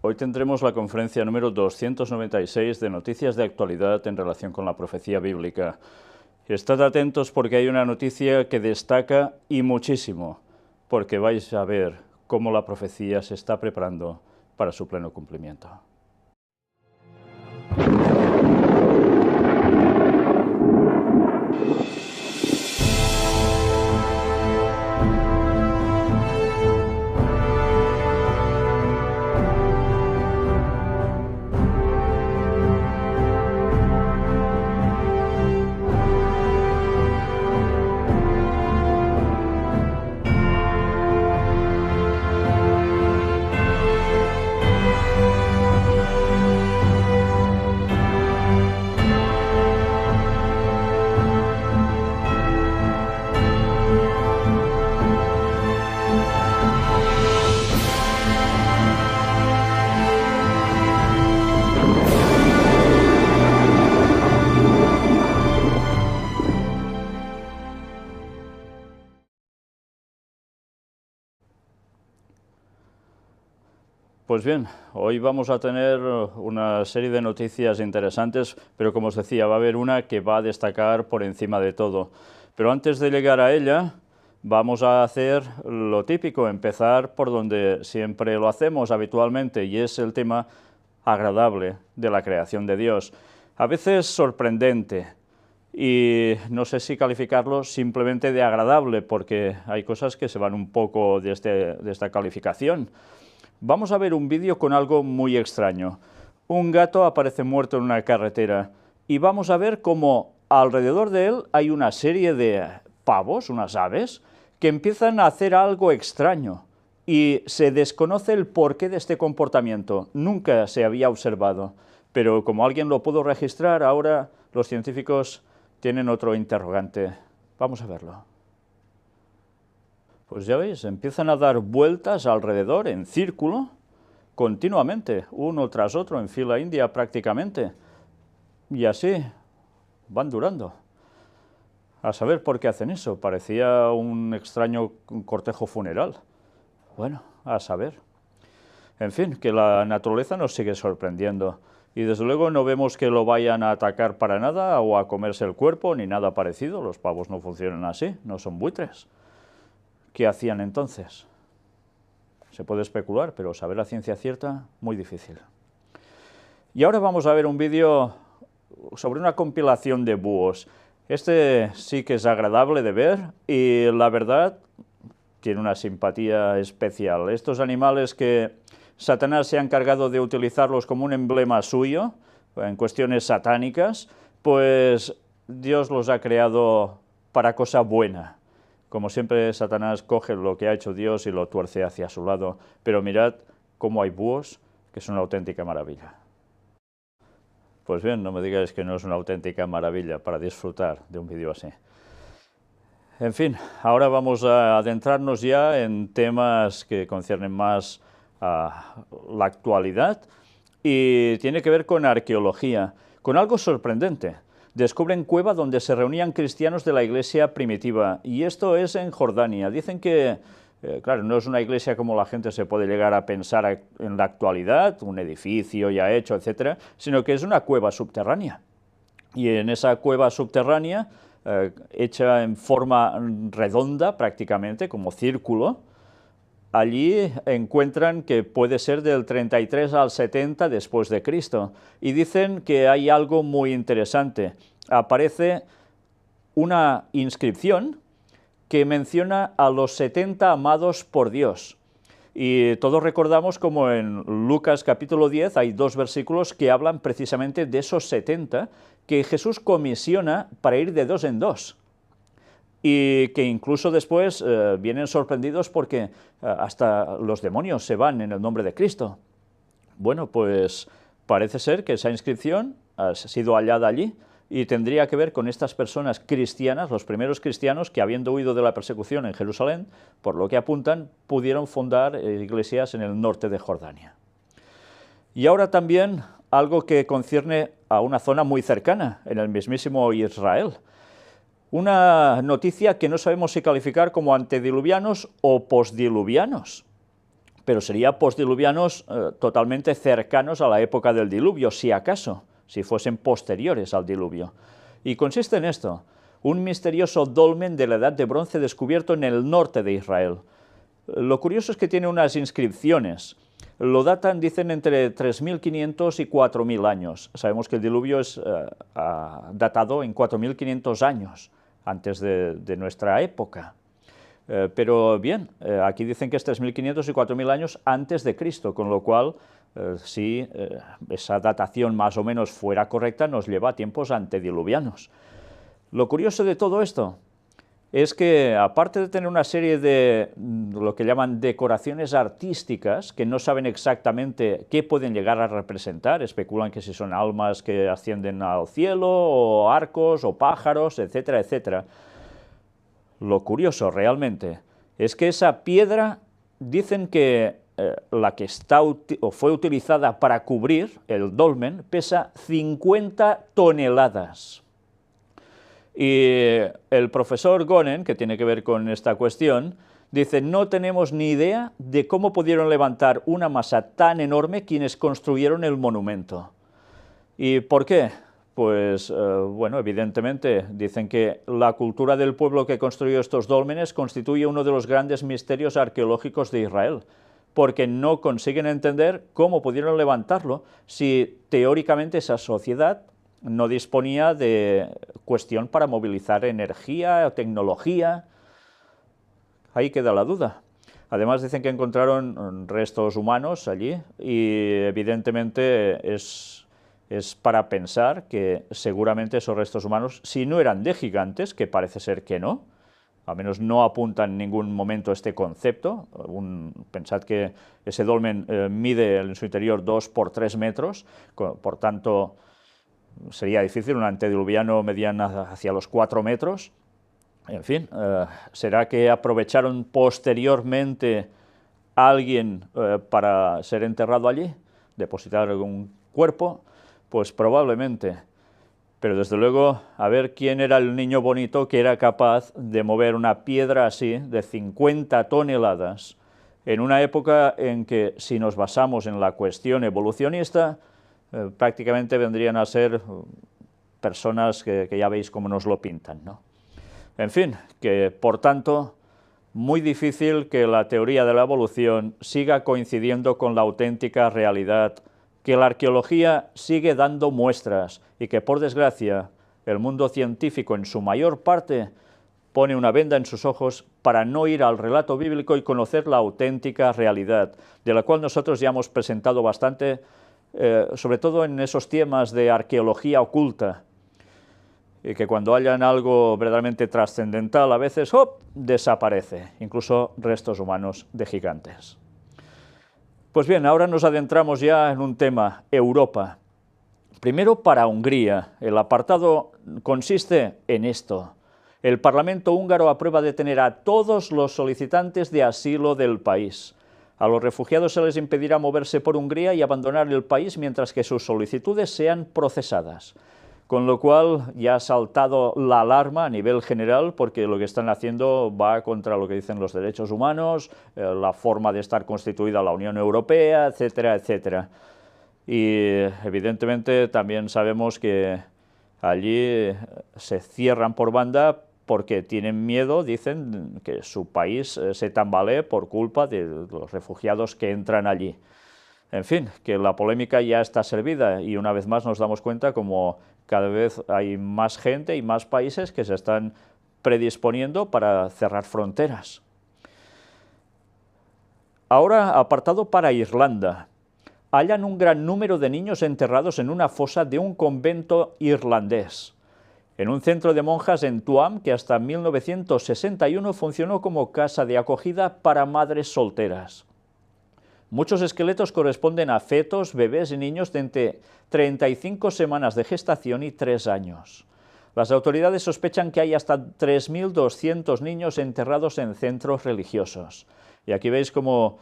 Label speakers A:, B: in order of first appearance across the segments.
A: Hoy tendremos la conferencia número 296 de noticias de actualidad en relación con la profecía bíblica. Estad atentos porque hay una noticia que destaca y muchísimo, porque vais a ver cómo la profecía se está preparando para su pleno cumplimiento. Pues bien, hoy vamos a tener una serie de noticias interesantes, pero como os decía, va a haber una que va a destacar por encima de todo. Pero antes de llegar a ella, vamos a hacer lo típico, empezar por donde siempre lo hacemos habitualmente, y es el tema agradable de la creación de Dios. A veces sorprendente, y no sé si calificarlo simplemente de agradable, porque hay cosas que se van un poco de esta calificación. Vamos a ver un vídeo con algo muy extraño. Un gato aparece muerto en una carretera y vamos a ver cómo alrededor de él hay una serie de pavos, unas aves, que empiezan a hacer algo extraño y se desconoce el porqué de este comportamiento. Nunca se había observado, pero como alguien lo pudo registrar, ahora los científicos tienen otro interrogante. Vamos a verlo. Pues ya veis, empiezan a dar vueltas alrededor, en círculo, continuamente, uno tras otro, en fila india prácticamente. Y así van durando. A saber por qué hacen eso, parecía un extraño cortejo funeral. Bueno, a saber. En fin, que la naturaleza nos sigue sorprendiendo. Y desde luego no vemos que lo vayan a atacar para nada o a comerse el cuerpo, ni nada parecido. Los pavos no funcionan así, no son buitres. ¿Qué hacían entonces? Se puede especular, pero saber la ciencia cierta, muy difícil. Y ahora vamos a ver un vídeo sobre una compilación de búhos. Este sí que es agradable de ver y la verdad tiene una simpatía especial. Estos animales que Satanás se ha encargado de utilizarlos como un emblema suyo, en cuestiones satánicas, pues Dios los ha creado para cosa buena. Como siempre, Satanás coge lo que ha hecho Dios y lo tuerce hacia su lado. Pero mirad cómo hay búhos, que es una auténtica maravilla. Pues bien, no me digáis que no es una auténtica maravilla para disfrutar de un vídeo así. En fin, ahora vamos a adentrarnos ya en temas que conciernen más a la actualidad y tiene que ver con arqueología, con algo sorprendente. Descubren cueva donde se reunían cristianos de la iglesia primitiva, y esto es en Jordania. Dicen que, claro, no es una iglesia como la gente se puede llegar a pensar en la actualidad, un edificio ya hecho, etcétera, sino que es una cueva subterránea. Y en esa cueva subterránea, hecha en forma redonda prácticamente, como círculo, allí encuentran que puede ser del 33 al 70 después de Cristo, y dicen que hay algo muy interesante. Aparece una inscripción que menciona a los 70 amados por Dios. Y todos recordamos como en Lucas capítulo 10 hay dos versículos que hablan precisamente de esos 70 que Jesús comisiona para ir de dos en dos. Y que incluso después vienen sorprendidos porque hasta los demonios se van en el nombre de Cristo. Bueno, pues parece ser que esa inscripción ha sido hallada allí y tendría que ver con estas personas cristianas, los primeros cristianos que, habiendo huido de la persecución en Jerusalén, por lo que apuntan, pudieron fundar iglesias en el norte de Jordania. Y ahora también algo que concierne a una zona muy cercana, en el mismísimo Israel. Una noticia que no sabemos si calificar como antediluvianos o postdiluvianos, pero sería postdiluvianos totalmente cercanos a la época del diluvio, si acaso, si fuesen posteriores al diluvio. Y consiste en esto: un misterioso dolmen de la Edad de Bronce descubierto en el norte de Israel. Lo curioso es que tiene unas inscripciones. Lo datan, dicen, entre 3.500 y 4.000 años. Sabemos que el diluvio es datado en 4.500 años antes de nuestra época. Pero bien, aquí dicen que es 3.500 y 4.000 años antes de Cristo, con lo cual, si esa datación más o menos fuera correcta, nos lleva a tiempos antediluvianos. Lo curioso de todo esto es que, aparte de tener una serie de lo que llaman decoraciones artísticas, que no saben exactamente qué pueden llegar a representar, especulan que si son almas que ascienden al cielo, o arcos, o pájaros, etcétera, etcétera. Lo curioso realmente es que esa piedra, dicen que la que está o fue utilizada para cubrir el dolmen, pesa 50 toneladas. Y el profesor Gonen, que tiene que ver con esta cuestión, dice: no tenemos ni idea de cómo pudieron levantar una masa tan enorme quienes construyeron el monumento. ¿Y por qué? Pues, bueno, evidentemente, dicen que la cultura del pueblo que construyó estos dólmenes constituye uno de los grandes misterios arqueológicos de Israel, porque no consiguen entender cómo pudieron levantarlo si teóricamente esa sociedad no disponía de cuestión para movilizar energía o tecnología. Ahí queda la duda. Además dicen que encontraron restos humanos allí y evidentemente es para pensar que seguramente esos restos humanos, si no eran de gigantes, que parece ser que no, al menos no apunta en ningún momento este concepto. Pensad que ese dolmen mide en su interior 2 por 3 metros, por tanto sería difícil. Un antediluviano medían hacia los 4 metros. En fin, ¿será que aprovecharon posteriormente a alguien para ser enterrado allí? ¿Depositar algún cuerpo? Pues probablemente. Pero desde luego, a ver quién era el niño bonito que era capaz de mover una piedra así, de 50 toneladas, en una época en que, si nos basamos en la cuestión evolucionista, prácticamente vendrían a ser personas que ya veis cómo nos lo pintan, ¿no? En fin, que por tanto, muy difícil que la teoría de la evolución siga coincidiendo con la auténtica realidad, que la arqueología sigue dando muestras y que, por desgracia, el mundo científico en su mayor parte pone una venda en sus ojos para no ir al relato bíblico y conocer la auténtica realidad, de la cual nosotros ya hemos presentado bastante, sobre todo en esos temas de arqueología oculta, y que cuando hayan algo verdaderamente trascendental a veces ¡hop!, desaparece, incluso restos humanos de gigantes. Pues bien, ahora nos adentramos ya en un tema: Europa. Primero, para Hungría, el apartado consiste en esto: el Parlamento húngaro aprueba detener a todos los solicitantes de asilo del país. A los refugiados se les impedirá moverse por Hungría y abandonar el país mientras que sus solicitudes sean procesadas. Con lo cual ya ha saltado la alarma a nivel general, porque lo que están haciendo va contra lo que dicen los derechos humanos, la forma de estar constituida la Unión Europea, etcétera, etcétera. Y evidentemente también sabemos que allí se cierran por banda porque tienen miedo, dicen, que su país se tambalee por culpa de los refugiados que entran allí. En fin, que la polémica ya está servida y una vez más nos damos cuenta como cada vez hay más gente y más países que se están predisponiendo para cerrar fronteras. Ahora, apartado para Irlanda. Hallan un gran número de niños enterrados en una fosa de un convento irlandés, en un centro de monjas en Tuam que hasta 1961 funcionó como casa de acogida para madres solteras. Muchos esqueletos corresponden a fetos, bebés y niños de entre 35 semanas de gestación y 3 años. Las autoridades sospechan que hay hasta 3.200 niños enterrados en centros religiosos. Y aquí veis cómo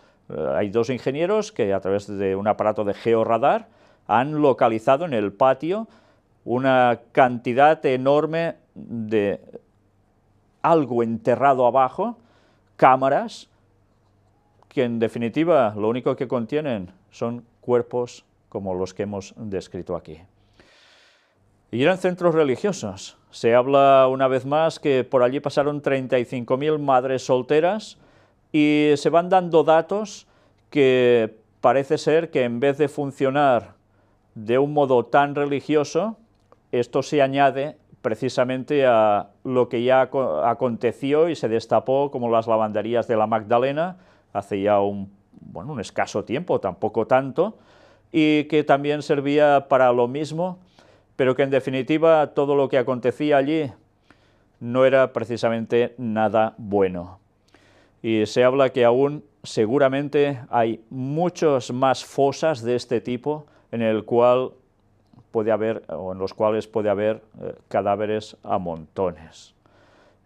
A: hay dos ingenieros que, a través de un aparato de georradar, han localizado en el patio una cantidad enorme de algo enterrado abajo, cámaras, que en definitiva lo único que contienen son cuerpos como los que hemos descrito aquí. Y eran centros religiosos. Se habla una vez más que por allí pasaron 35.000 madres solteras y se van dando datos que parece ser que en vez de funcionar de un modo tan religioso, esto se añade precisamente a lo que ya aconteció y se destapó como las lavanderías de la Magdalena hace ya un escaso tiempo, tampoco tanto, y que también servía para lo mismo, pero que en definitiva todo lo que acontecía allí no era precisamente nada bueno. Y se habla que aún seguramente hay muchas más fosas de este tipo en el cual puede haber, o en los cuales puede haber cadáveres a montones.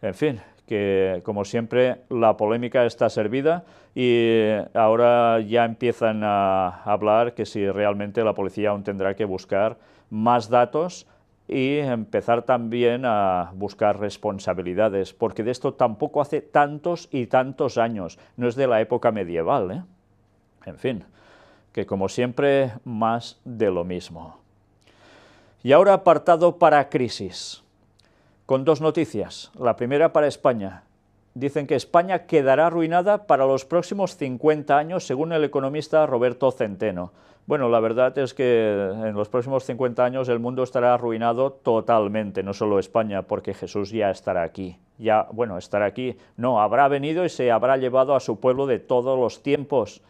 A: En fin, que como siempre la polémica está servida y ahora ya empiezan a hablar que si realmente la policía aún tendrá que buscar más datos y empezar también a buscar responsabilidades, porque de esto tampoco hace tantos y tantos años, no es de la época medieval, ¿eh? En fin, que como siempre más de lo mismo. Y ahora apartado para crisis, con dos noticias. La primera para España. Dicen que España quedará arruinada para los próximos 50 años, según el economista Roberto Centeno. Bueno, la verdad es que en los próximos 50 años el mundo estará arruinado totalmente, no solo España, porque Jesús ya estará aquí. Ya, bueno, estará aquí, no, habrá venido y se habrá llevado a su pueblo de todos los tiempos.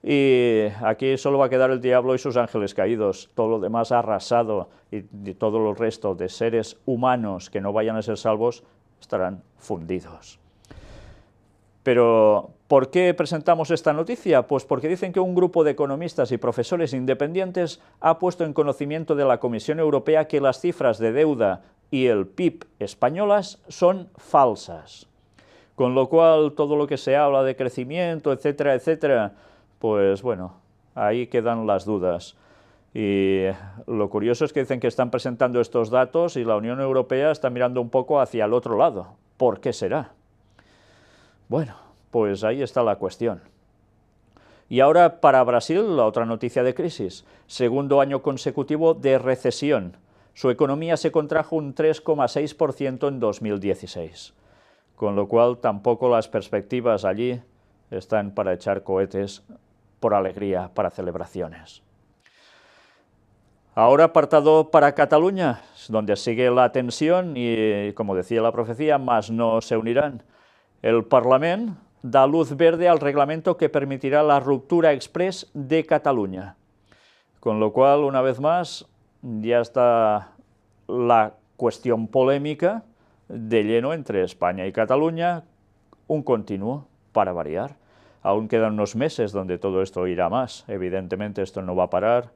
A: Y aquí solo va a quedar el diablo y sus ángeles caídos, todo lo demás arrasado, y todo el resto de seres humanos que no vayan a ser salvos estarán fundidos. Pero, ¿por qué presentamos esta noticia? Pues porque dicen que un grupo de economistas y profesores independientes ha puesto en conocimiento de la Comisión Europea que las cifras de deuda y el PIB españolas son falsas. Con lo cual, todo lo que se habla de crecimiento, etcétera, etcétera, pues bueno, ahí quedan las dudas. Y lo curioso es que dicen que están presentando estos datos y la Unión Europea está mirando un poco hacia el otro lado. ¿Por qué será? Bueno, pues ahí está la cuestión. Y ahora para Brasil, la otra noticia de crisis. Segundo año consecutivo de recesión. Su economía se contrajo un 3,6% en 2016. Con lo cual tampoco las perspectivas allí están para echar cohetes por alegría, para celebraciones. Ahora apartado para Cataluña, donde sigue la tensión y, como decía la profecía, más no se unirán. El Parlament da luz verde al reglamento que permitirá la ruptura express de Cataluña. Con lo cual, una vez más, ya está la cuestión polémica de lleno entre España y Cataluña, un continuo para variar. Aún quedan unos meses donde todo esto irá más. Evidentemente esto no va a parar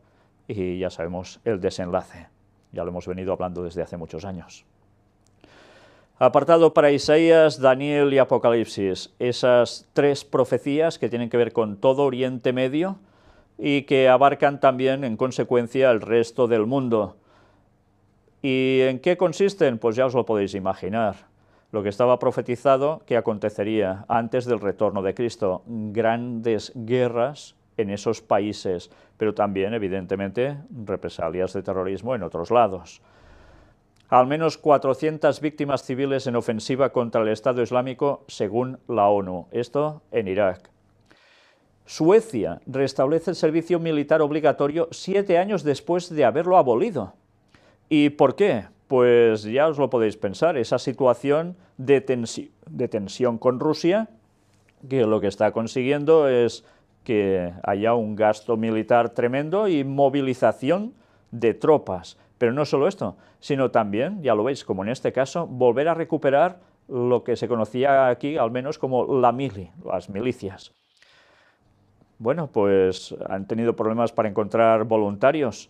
A: y ya sabemos el desenlace. Ya lo hemos venido hablando desde hace muchos años. Apartado para Isaías, Daniel y Apocalipsis. Esas tres profecías que tienen que ver con todo Oriente Medio y que abarcan también, en consecuencia, el resto del mundo. ¿Y en qué consisten? Pues ya os lo podéis imaginar. Lo que estaba profetizado que acontecería antes del retorno de Cristo. Grandes guerras en esos países, pero también, evidentemente, represalias de terrorismo en otros lados. Al menos 400 víctimas civiles en ofensiva contra el Estado Islámico, según la ONU. Esto en Irak. Suecia restablece el servicio militar obligatorio 7 años después de haberlo abolido. ¿Y por qué? Pues ya os lo podéis pensar, esa situación de tensión con Rusia, que lo que está consiguiendo es que haya un gasto militar tremendo y movilización de tropas. Pero no solo esto, sino también, ya lo veis, como en este caso, volver a recuperar lo que se conocía aquí, al menos como la mili, las milicias. Bueno, pues han tenido problemas para encontrar voluntarios,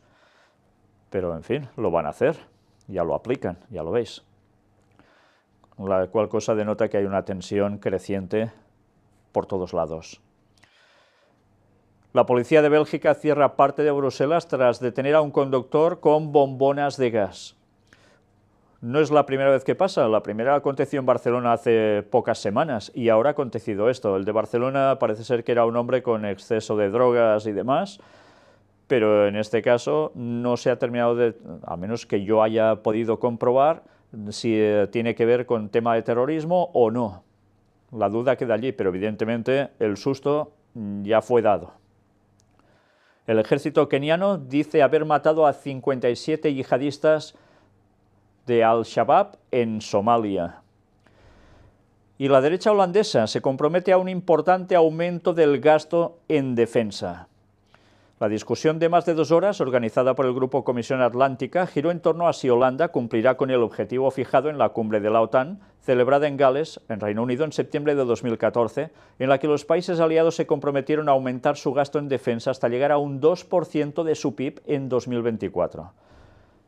A: pero en fin, lo van a hacer, ya lo aplican, ya lo veis. La cual cosa denota que hay una tensión creciente por todos lados. La policía de Bélgica cierra parte de Bruselas tras detener a un conductor con bombonas de gas. No es la primera vez que pasa, la primera aconteció en Barcelona hace pocas semanas y ahora ha acontecido esto. El de Barcelona parece ser que era un hombre con exceso de drogas y demás, pero en este caso no se ha terminado de, al menos que yo haya podido comprobar, si tiene que ver con tema de terrorismo o no. La duda queda allí, pero evidentemente el susto ya fue dado. El ejército keniano dice haber matado a 57 yihadistas de Al-Shabaab en Somalia. Y la derecha holandesa se compromete a un importante aumento del gasto en defensa. La discusión de más de 2 horas, organizada por el Grupo Comisión Atlántica, giró en torno a si Holanda cumplirá con el objetivo fijado en la cumbre de la OTAN, celebrada en Gales, en Reino Unido, en septiembre de 2014, en la que los países aliados se comprometieron a aumentar su gasto en defensa hasta llegar a un 2% de su PIB en 2024.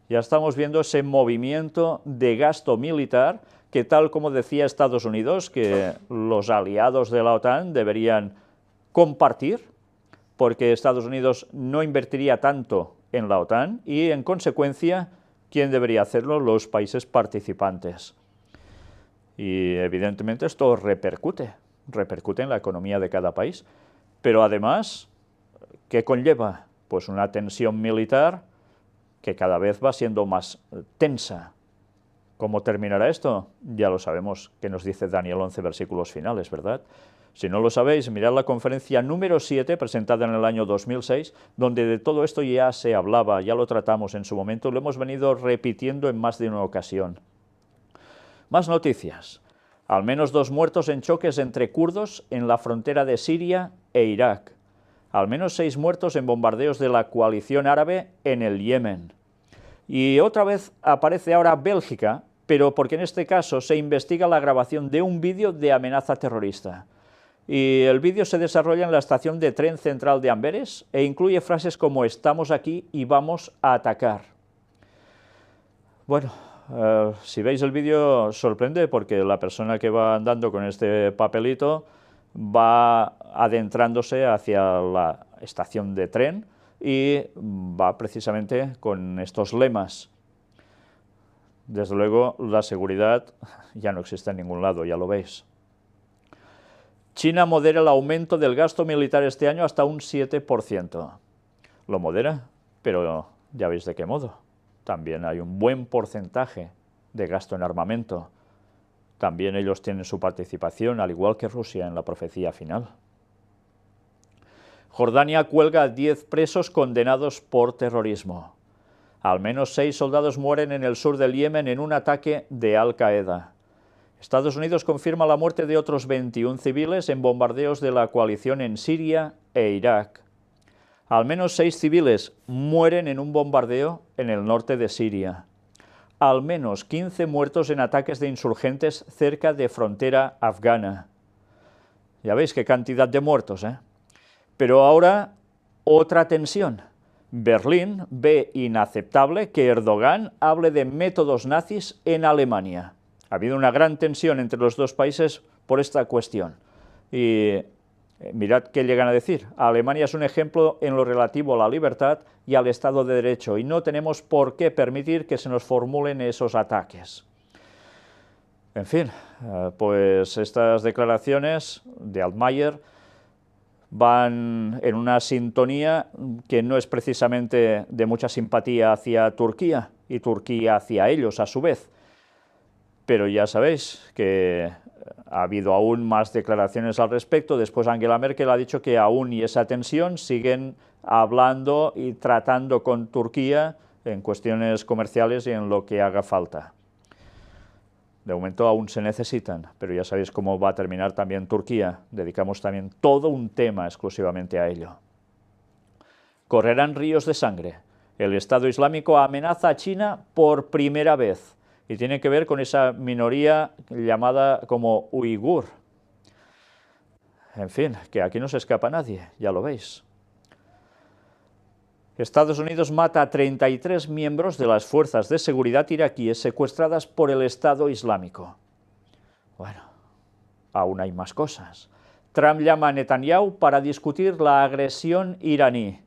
A: Ya estamos viendo ese movimiento de gasto militar que, tal como decía Estados Unidos, que los aliados de la OTAN deberían compartir, porque Estados Unidos no invertiría tanto en la OTAN y, en consecuencia, ¿quién debería hacerlo? Los países participantes. Y, evidentemente, esto repercute en la economía de cada país. Pero, además, ¿qué conlleva? Pues una tensión militar que cada vez va siendo más tensa. ¿Cómo terminará esto? Ya lo sabemos, que nos dice Daniel 11, versículos finales, ¿verdad? Si no lo sabéis, mirad la conferencia número 7, presentada en el año 2006, donde de todo esto ya se hablaba, ya lo tratamos en su momento, lo hemos venido repitiendo en más de una ocasión. Más noticias. Al menos 2 muertos en choques entre kurdos en la frontera de Siria e Irak. Al menos 6 muertos en bombardeos de la coalición árabe en el Yemen. Y otra vez aparece ahora Bélgica, pero porque en este caso se investiga la grabación de un vídeo de amenaza terrorista. Y el vídeo se desarrolla en la estación de tren central de Amberes e incluye frases como «estamos aquí y vamos a atacar». Bueno, si veis el vídeo sorprende porque la persona que va andando con este papelito va adentrándose hacia la estación de tren y va precisamente con estos lemas. Desde luego, la seguridad ya no existe en ningún lado, ya lo veis. China modera el aumento del gasto militar este año hasta un 7%. Lo modera, pero ya veis de qué modo. También hay un buen porcentaje de gasto en armamento. También ellos tienen su participación, al igual que Rusia, en la profecía final. Jordania cuelga a 10 presos condenados por terrorismo. Al menos 6 soldados mueren en el sur del Yemen en un ataque de Al-Qaeda. Estados Unidos confirma la muerte de otros 21 civiles en bombardeos de la coalición en Siria e Irak. Al menos 6 civiles mueren en un bombardeo en el norte de Siria. Al menos 15 muertos en ataques de insurgentes cerca de frontera afgana. Ya veis qué cantidad de muertos, ¿eh? Pero ahora, otra tensión. Berlín ve inaceptable que Erdogan hable de métodos nazis en Alemania. Ha habido una gran tensión entre los dos países por esta cuestión. Y mirad qué llegan a decir. Alemania es un ejemplo en lo relativo a la libertad y al Estado de Derecho, y no tenemos por qué permitir que se nos formulen esos ataques. En fin, pues estas declaraciones de Altmaier van en una sintonía que no es precisamente de mucha simpatía hacia Turquía, y Turquía hacia ellos a su vez. Pero ya sabéis que ha habido aún más declaraciones al respecto. Después Angela Merkel ha dicho que aún y esa tensión siguen hablando y tratando con Turquía en cuestiones comerciales y en lo que haga falta. De momento aún se necesitan, pero ya sabéis cómo va a terminar también Turquía. Dedicamos también todo un tema exclusivamente a ello. Correrán ríos de sangre. El Estado Islámico amenaza a China por primera vez. Y tiene que ver con esa minoría llamada como uigur. En fin, que aquí no se escapa nadie, ya lo veis. Estados Unidos mata a 33 miembros de las fuerzas de seguridad iraquíes secuestradas por el Estado Islámico. Bueno, aún hay más cosas. Trump llama a Netanyahu para discutir la agresión iraní.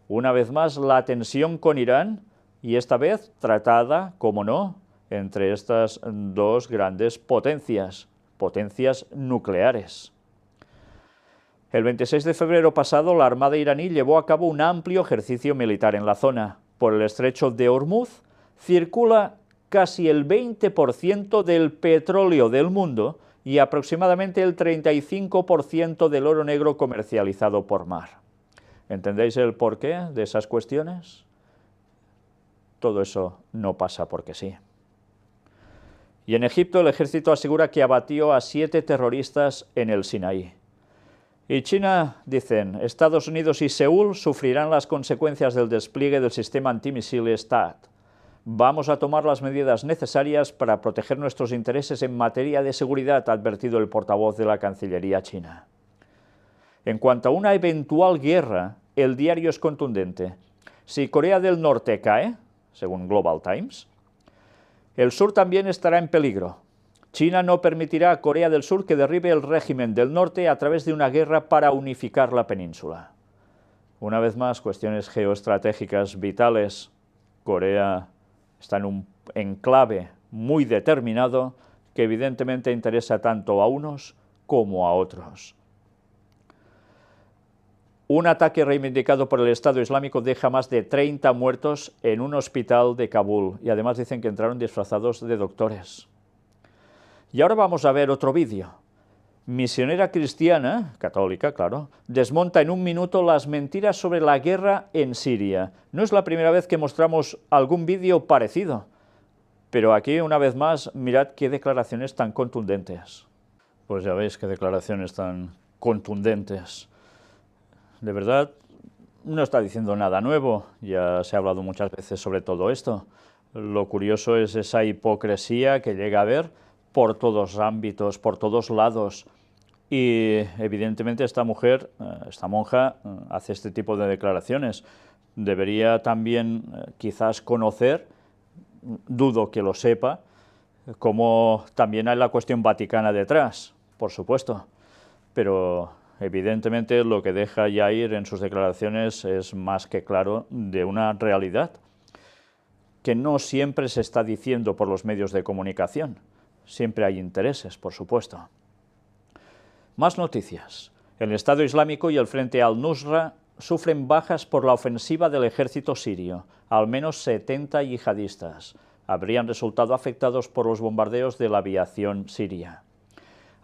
A: Una vez más, la tensión con Irán, y esta vez tratada, como no, entre estas dos grandes potencias nucleares. El 26 de febrero pasado, la Armada iraní llevó a cabo un amplio ejercicio militar en la zona. Por el estrecho de Hormuz circula casi el 20% del petróleo del mundo y aproximadamente el 35% del oro negro comercializado por mar. ¿Entendéis el porqué de esas cuestiones? Todo eso no pasa porque sí. Y en Egipto el ejército asegura que abatió a 7 terroristas en el Sinaí. Y China, dicen, Estados Unidos y Seúl sufrirán las consecuencias del despliegue del sistema antimisiles THAAD. Vamos a tomar las medidas necesarias para proteger nuestros intereses en materia de seguridad, ha advertido el portavoz de la Cancillería china. En cuanto a una eventual guerra, el diario es contundente. Si Corea del Norte cae, según Global Times, el sur también estará en peligro. China no permitirá a Corea del Sur que derribe el régimen del norte a través de una guerra para unificar la península. Una vez más, cuestiones geoestratégicas vitales. Corea está en un enclave muy determinado que evidentemente interesa tanto a unos como a otros. Un ataque reivindicado por el Estado Islámico deja más de 30 muertos en un hospital de Kabul y además dicen que entraron disfrazados de doctores. Y ahora vamos a ver otro vídeo. Misionera cristiana, católica, claro, desmonta en un minuto las mentiras sobre la guerra en Siria. No es la primera vez que mostramos algún vídeo parecido, pero aquí, una vez más, mirad qué declaraciones tan contundentes. Pues ya veis qué declaraciones tan contundentes. De verdad, no está diciendo nada nuevo, ya se ha hablado muchas veces sobre todo esto. Lo curioso es esa hipocresía que llega a haber por todos ámbitos, por todos lados. Y evidentemente esta mujer, esta monja, hace este tipo de declaraciones. Debería también quizás conocer, dudo que lo sepa, como también hay la cuestión vaticana detrás, por supuesto. Pero evidentemente lo que deja Yair en sus declaraciones es más que claro de una realidad que no siempre se está diciendo por los medios de comunicación. Siempre hay intereses, por supuesto. Más noticias. El Estado Islámico y el Frente al-Nusra sufren bajas por la ofensiva del ejército sirio. Al menos 70 yihadistas habrían resultado afectados por los bombardeos de la aviación siria.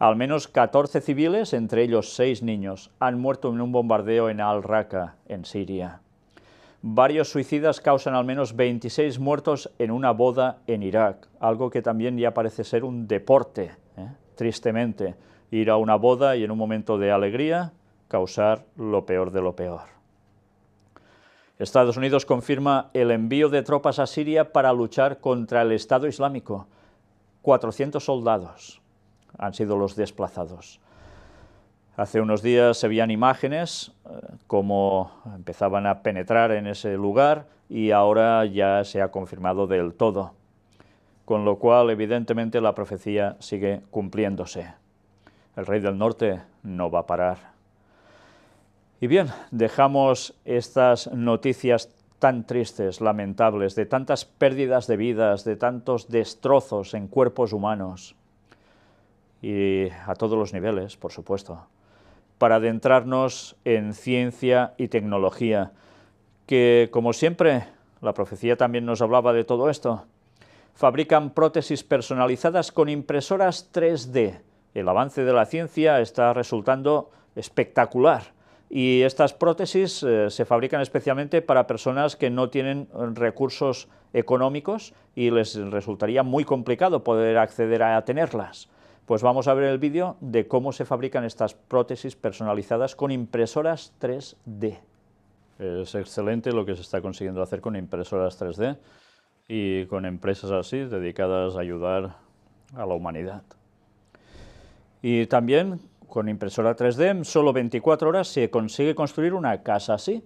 A: Al menos 14 civiles, entre ellos 6 niños, han muerto en un bombardeo en Al-Raqqa, en Siria. Varios suicidas causan al menos 26 muertos en una boda en Irak, algo que también ya parece ser un deporte, tristemente, ir a una boda y en un momento de alegría causar lo peor de lo peor. Estados Unidos confirma el envío de tropas a Siria para luchar contra el Estado Islámico. 400 soldados han sido los desplazados. Hace unos días se veían imágenes cómo empezaban a penetrar en ese lugar y ahora ya se ha confirmado del todo. Con lo cual, evidentemente, la profecía sigue cumpliéndose. El rey del norte no va a parar. Y bien, dejamos estas noticias tan tristes, lamentables, de tantas pérdidas de vidas, de tantos destrozos en cuerpos humanos, y a todos los niveles, por supuesto, para adentrarnos en ciencia y tecnología, que, como siempre, la profecía también nos hablaba de todo esto. Fabrican prótesis personalizadas con impresoras 3D. El avance de la ciencia está resultando espectacular. Y estas prótesis se fabrican especialmente para personas que no tienen recursos económicos y les resultaría muy complicado poder acceder a tenerlas. Pues vamos a ver el vídeo de cómo se fabrican estas prótesis personalizadas con impresoras 3D. Es excelente lo que se está consiguiendo hacer con impresoras 3D y con empresas así dedicadas a ayudar a la humanidad. Y también con impresora 3D en solo 24 horas se consigue construir una casa así.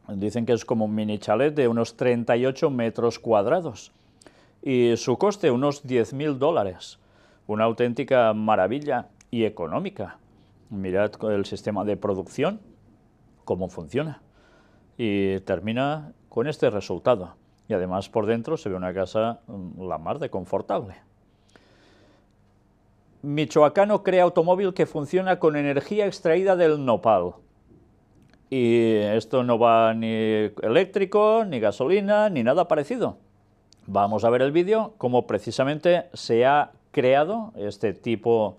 A: Dicen que es como un mini chalet de unos 38 metros cuadrados y su coste unos $10.000. Una auténtica maravilla y económica. Mirad el sistema de producción, cómo funciona. Y termina con este resultado. y además por dentro se ve una casa la mar de confortable. Michoacano crea automóvil que funciona con energía extraída del nopal. Y esto no va ni eléctrico, ni gasolina, ni nada parecido. Vamos a ver el vídeo, cómo precisamente se ha creado este tipo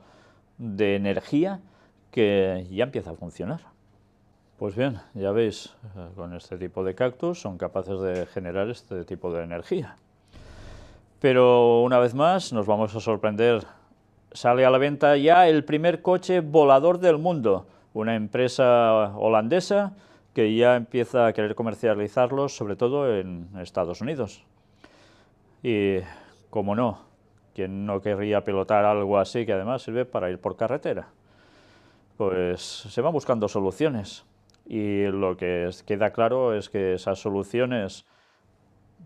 A: de energía que ya empieza a funcionar. Pues bien, ya veis, con este tipo de cactus son capaces de generar este tipo de energía. Pero una vez más nos vamos a sorprender. Sale a la venta ya el primer coche volador del mundo, una empresa holandesa que ya empieza a querer comercializarlos, sobre todo en Estados Unidos. Y, como no, ¿quién no querría pilotar algo así que además sirve para ir por carretera? Pues se van buscando soluciones y lo que queda claro es que esas soluciones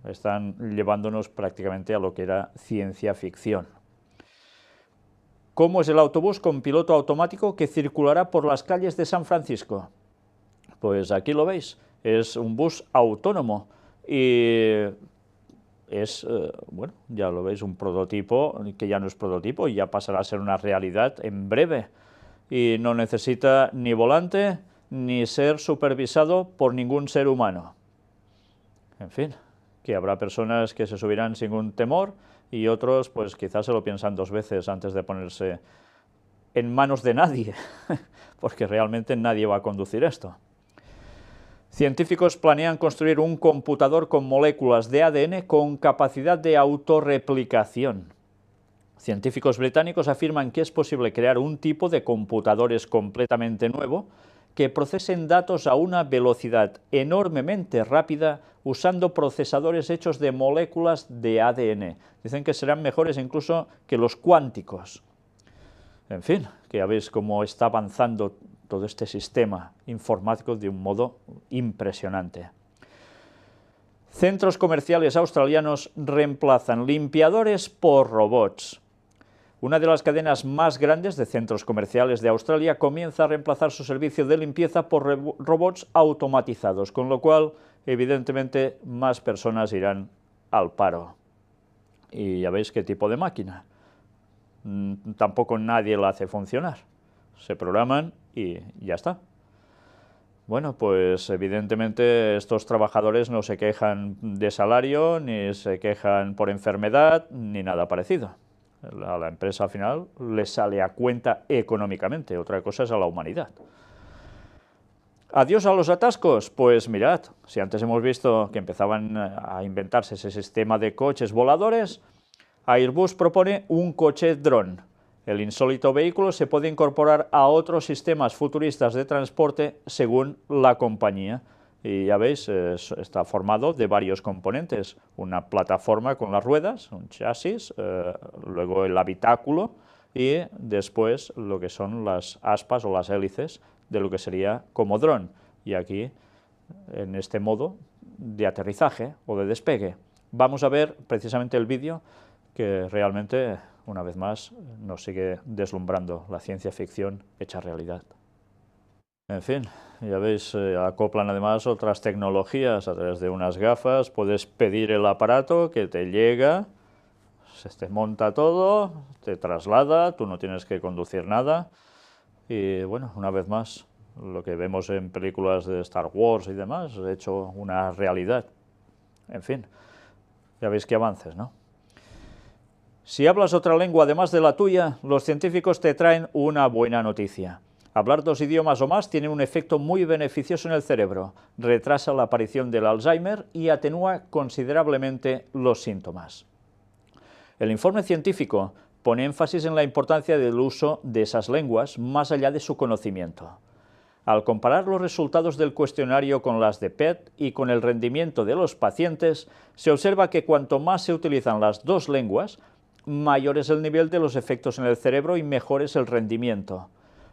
A: están llevándonos prácticamente a lo que era ciencia ficción. ¿Cómo es el autobús con piloto automático que circulará por las calles de San Francisco? Pues aquí lo veis, es un bus autónomo y es, bueno, ya lo veis, un prototipo que ya no es prototipo y ya pasará a ser una realidad en breve. Y no necesita ni volante ni ser supervisado por ningún ser humano. En fin, que habrá personas que se subirán sin ningún temor y otros pues quizás se lo piensan dos veces antes de ponerse en manos de nadie, porque realmente nadie va a conducir esto. Científicos planean construir un computador con moléculas de ADN con capacidad de autorreplicación. Científicos británicos afirman que es posible crear un tipo de computadores completamente nuevo que procesen datos a una velocidad enormemente rápida usando procesadores hechos de moléculas de ADN. Dicen que serán mejores incluso que los cuánticos. En fin, que ya veis cómo está avanzando todo este sistema informático de un modo impresionante. Centros comerciales australianos reemplazan limpiadores por robots. Una de las cadenas más grandes de centros comerciales de Australia comienza a reemplazar su servicio de limpieza por robots automatizados, con lo cual, evidentemente, más personas irán al paro. Y ya veis qué tipo de máquina. Tampoco nadie la hace funcionar. Se programan y ya está. Bueno, pues evidentemente estos trabajadores no se quejan de salario, ni se quejan por enfermedad, ni nada parecido. A la empresa al final le sale a cuenta económicamente, otra cosa es a la humanidad. ¿Adiós a los atascos? Pues mirad, si antes hemos visto que empezaban a inventarse ese sistema de coches voladores, Airbus propone un coche dron. El insólito vehículo se puede incorporar a otros sistemas futuristas de transporte según la compañía. Y ya veis, está formado de varios componentes. Una plataforma con las ruedas, un chasis, luego el habitáculo y después lo que son las aspas o las hélices de lo que sería como dron. Y aquí, en este modo de aterrizaje o de despegue. Vamos a ver precisamente el vídeo que realmente, una vez más, nos sigue deslumbrando la ciencia ficción hecha realidad. En fin, ya veis, acoplan además otras tecnologías a través de unas gafas, puedes pedir el aparato que te llega, se te monta todo, te traslada, tú no tienes que conducir nada y bueno, una vez más, lo que vemos en películas de Star Wars y demás, hecho una realidad. En fin, ya veis qué avances, ¿no? Si hablas otra lengua además de la tuya, los científicos te traen una buena noticia. Hablar dos idiomas o más tiene un efecto muy beneficioso en el cerebro, retrasa la aparición del Alzheimer y atenúa considerablemente los síntomas. El informe científico pone énfasis en la importancia del uso de esas lenguas más allá de su conocimiento. Al comparar los resultados del cuestionario con las de PET y con el rendimiento de los pacientes, se observa que cuanto más se utilizan las dos lenguas, mayor es el nivel de los efectos en el cerebro y mejor es el rendimiento.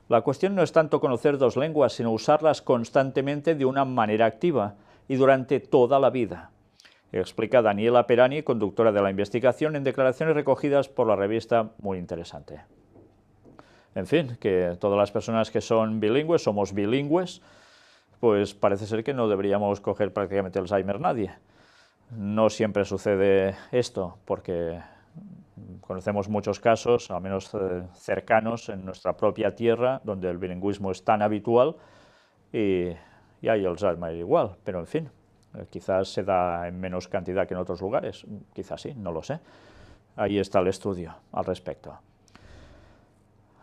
A: La cuestión no es tanto conocer dos lenguas, sino usarlas constantemente de una manera activa y durante toda la vida, explica Daniela Perani, conductora de la investigación, en declaraciones recogidas por la revista Muy Interesante. En fin, que todas las personas que son bilingües, somos bilingües, pues parece ser que no deberíamos coger prácticamente Alzheimer nadie. No siempre sucede esto, porque conocemos muchos casos, al menos cercanos, en nuestra propia tierra, donde el bilingüismo es tan habitual y hay Alzheimer igual, pero en fin, quizás se da en menos cantidad que en otros lugares, quizás sí, no lo sé. Ahí está el estudio al respecto.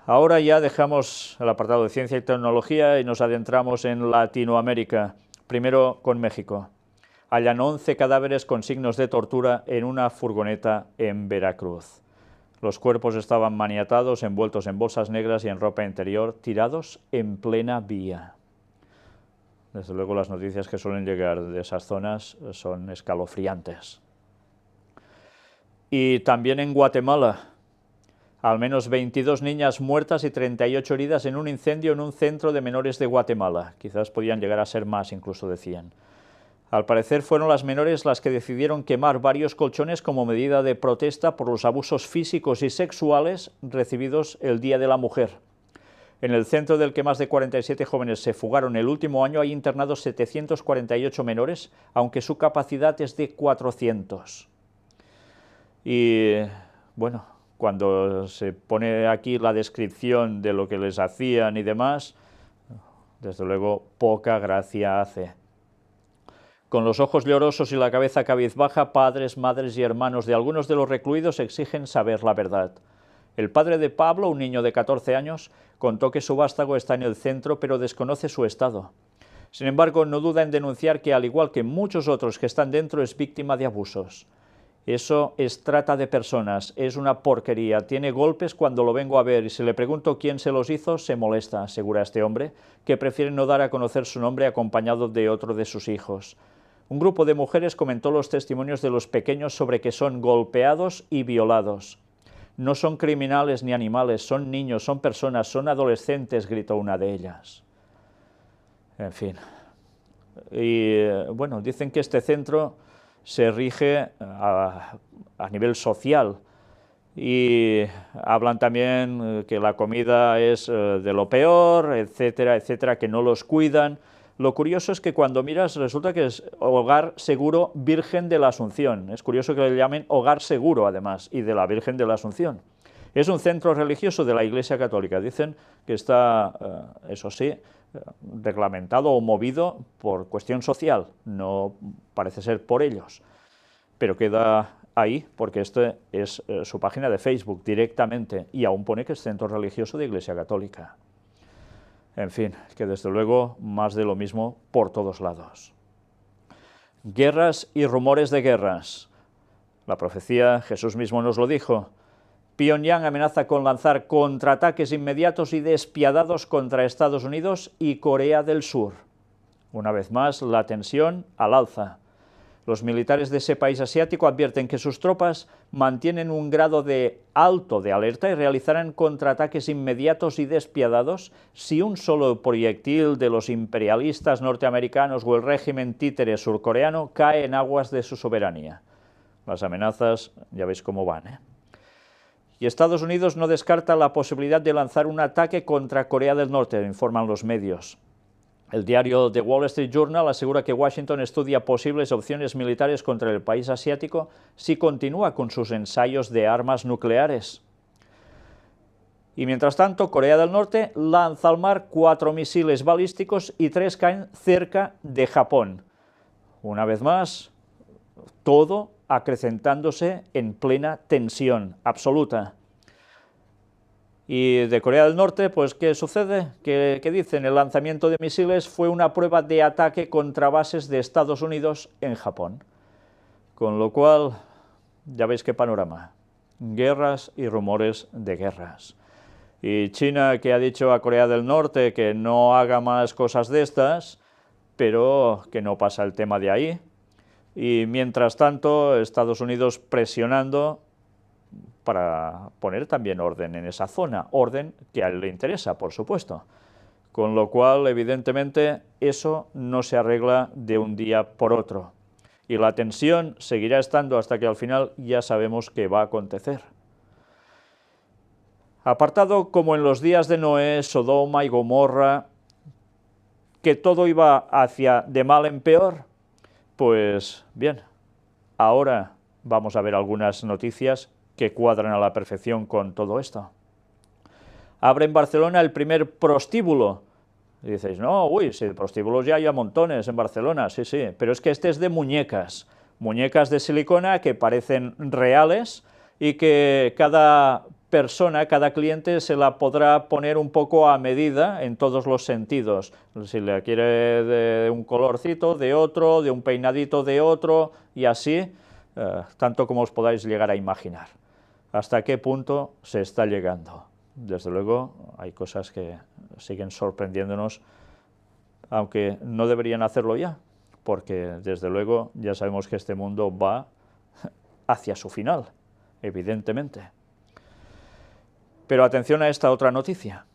A: Ahora ya dejamos el apartado de ciencia y tecnología y nos adentramos en Latinoamérica, primero con México. Hallan 11 cadáveres con signos de tortura en una furgoneta en Veracruz. Los cuerpos estaban maniatados, envueltos en bolsas negras y en ropa interior, tirados en plena vía. Desde luego las noticias que suelen llegar de esas zonas son escalofriantes. Y también en Guatemala, al menos 22 niñas muertas y 38 heridas en un incendio en un centro de menores de Guatemala. Quizás podían llegar a ser más, incluso decían. Al parecer fueron las menores las que decidieron quemar varios colchones como medida de protesta por los abusos físicos y sexuales recibidos el Día de la Mujer. En el centro del que más de 47 jóvenes se fugaron el último año hay internados 748 menores, aunque su capacidad es de 400. Y bueno, cuando se pone aquí la descripción de lo que les hacían y demás, desde luego poca gracia hace. Con los ojos llorosos y la cabeza cabizbaja, padres, madres y hermanos de algunos de los recluidos exigen saber la verdad. El padre de Pablo, un niño de 14 años, contó que su vástago está en el centro, pero desconoce su estado. Sin embargo, no duda en denunciar que, al igual que muchos otros que están dentro, es víctima de abusos. Eso es trata de personas, es una porquería, tiene golpes cuando lo vengo a ver y si le pregunto quién se los hizo, se molesta, asegura este hombre, que prefiere no dar a conocer su nombre acompañado de otro de sus hijos. Un grupo de mujeres comentó los testimonios de los pequeños sobre que son golpeados y violados. No son criminales ni animales, son niños, son personas, son adolescentes, gritó una de ellas. En fin. Y bueno, dicen que este centro se rige a nivel social y hablan también que la comida es de lo peor, etcétera, etcétera, que no los cuidan. Lo curioso es que cuando miras resulta que es Hogar Seguro Virgen de la Asunción. Es curioso que le llamen Hogar Seguro, además, y de la Virgen de la Asunción. Es un centro religioso de la Iglesia Católica. Dicen que está, eso sí, reglamentado o movido por cuestión social. No parece ser por ellos, pero queda ahí porque esta es su página de Facebook directamente y aún pone que es centro religioso de Iglesia Católica. En fin, que desde luego más de lo mismo por todos lados. Guerras y rumores de guerras. La profecía, Jesús mismo nos lo dijo. Pyongyang amenaza con lanzar contraataques inmediatos y despiadados contra Estados Unidos y Corea del Sur. Una vez más, la tensión al alza. Los militares de ese país asiático advierten que sus tropas mantienen un grado alto de alerta y realizarán contraataques inmediatos y despiadados si un solo proyectil de los imperialistas norteamericanos o el régimen títere surcoreano cae en aguas de su soberanía. Las amenazas ya veis cómo van, ¿eh? Y Estados Unidos no descarta la posibilidad de lanzar un ataque contra Corea del Norte, informan los medios. El diario The Wall Street Journal asegura que Washington estudia posibles opciones militares contra el país asiático si continúa con sus ensayos de armas nucleares. Y mientras tanto, Corea del Norte lanza al mar 4 misiles balísticos y 3 caen cerca de Japón. Una vez más, todo acrecentándose en plena tensión absoluta. Y de Corea del Norte, pues, ¿qué sucede? ¿Qué dicen? El lanzamiento de misiles fue una prueba de ataque contra bases de Estados Unidos en Japón. Con lo cual, ya veis qué panorama. Guerras y rumores de guerras. Y China, que ha dicho a Corea del Norte que no haga más cosas de estas, pero que no pasa el tema de ahí. Y mientras tanto, Estados Unidos presionando para poner también orden en esa zona, orden que a él le interesa, por supuesto. Con lo cual, evidentemente, eso no se arregla de un día por otro. Y la tensión seguirá estando hasta que al final ya sabemos qué va a acontecer. Apartado como en los días de Noé, Sodoma y Gomorra, que todo iba hacia de mal en peor, pues bien, ahora vamos a ver algunas noticias que cuadran a la perfección con todo esto. Abre en Barcelona el primer prostíbulo. Y dices, no, uy, si prostíbulos ya hay a montones en Barcelona, sí, sí, pero es que este es de muñecas de silicona que parecen reales y que cada persona, cada cliente se la podrá poner un poco a medida en todos los sentidos. Si le quiere de un colorcito, de otro, de un peinadito, de otro, y así, tanto como os podáis llegar a imaginar. ¿Hasta qué punto se está llegando? Desde luego, hay cosas que siguen sorprendiéndonos, aunque no deberían hacerlo ya, porque desde luego ya sabemos que este mundo va hacia su final, evidentemente. Pero atención a esta otra noticia.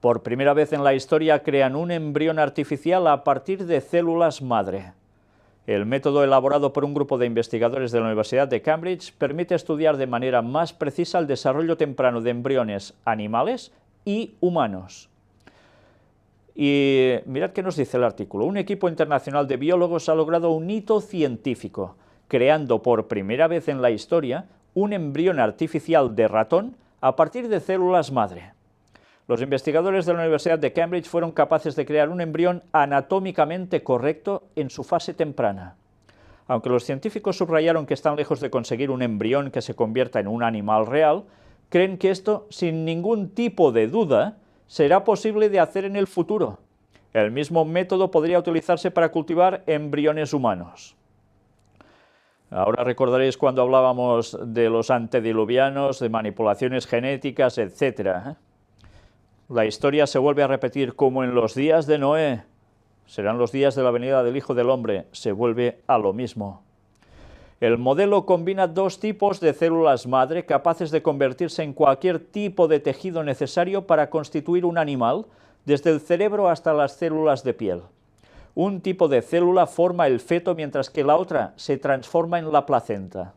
A: Por primera vez en la historia crean un embrión artificial a partir de células madre. El método elaborado por un grupo de investigadores de la Universidad de Cambridge permite estudiar de manera más precisa el desarrollo temprano de embriones animales y humanos. Y mirad qué nos dice el artículo. Un equipo internacional de biólogos ha logrado un hito científico, creando por primera vez en la historia un embrión artificial de ratón a partir de células madre. Los investigadores de la Universidad de Cambridge fueron capaces de crear un embrión anatómicamente correcto en su fase temprana. Aunque los científicos subrayaron que están lejos de conseguir un embrión que se convierta en un animal real, creen que esto, sin ningún tipo de duda, será posible de hacer en el futuro. El mismo método podría utilizarse para cultivar embriones humanos. Ahora recordaréis cuando hablábamos de los antediluvianos, de manipulaciones genéticas, etc. La historia se vuelve a repetir como en los días de Noé. Serán los días de la venida del Hijo del Hombre. Se vuelve a lo mismo. El modelo combina dos tipos de células madre capaces de convertirse en cualquier tipo de tejido necesario para constituir un animal, desde el cerebro hasta las células de piel. Un tipo de célula forma el feto mientras que la otra se transforma en la placenta.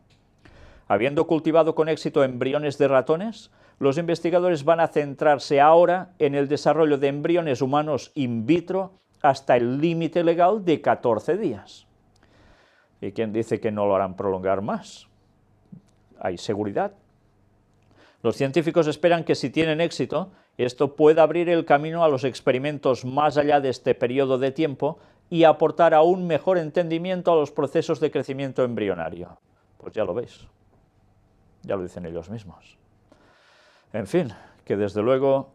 A: Habiendo cultivado con éxito embriones de ratones, los investigadores van a centrarse ahora en el desarrollo de embriones humanos in vitro hasta el límite legal de 14 días. ¿Y quién dice que no lo harán prolongar más? ¿Hay seguridad? Los científicos esperan que si tienen éxito, esto pueda abrir el camino a los experimentos más allá de este periodo de tiempo y aportar aún mejor entendimiento a los procesos de crecimiento embrionario. Pues ya lo veis, ya lo dicen ellos mismos. En fin, que desde luego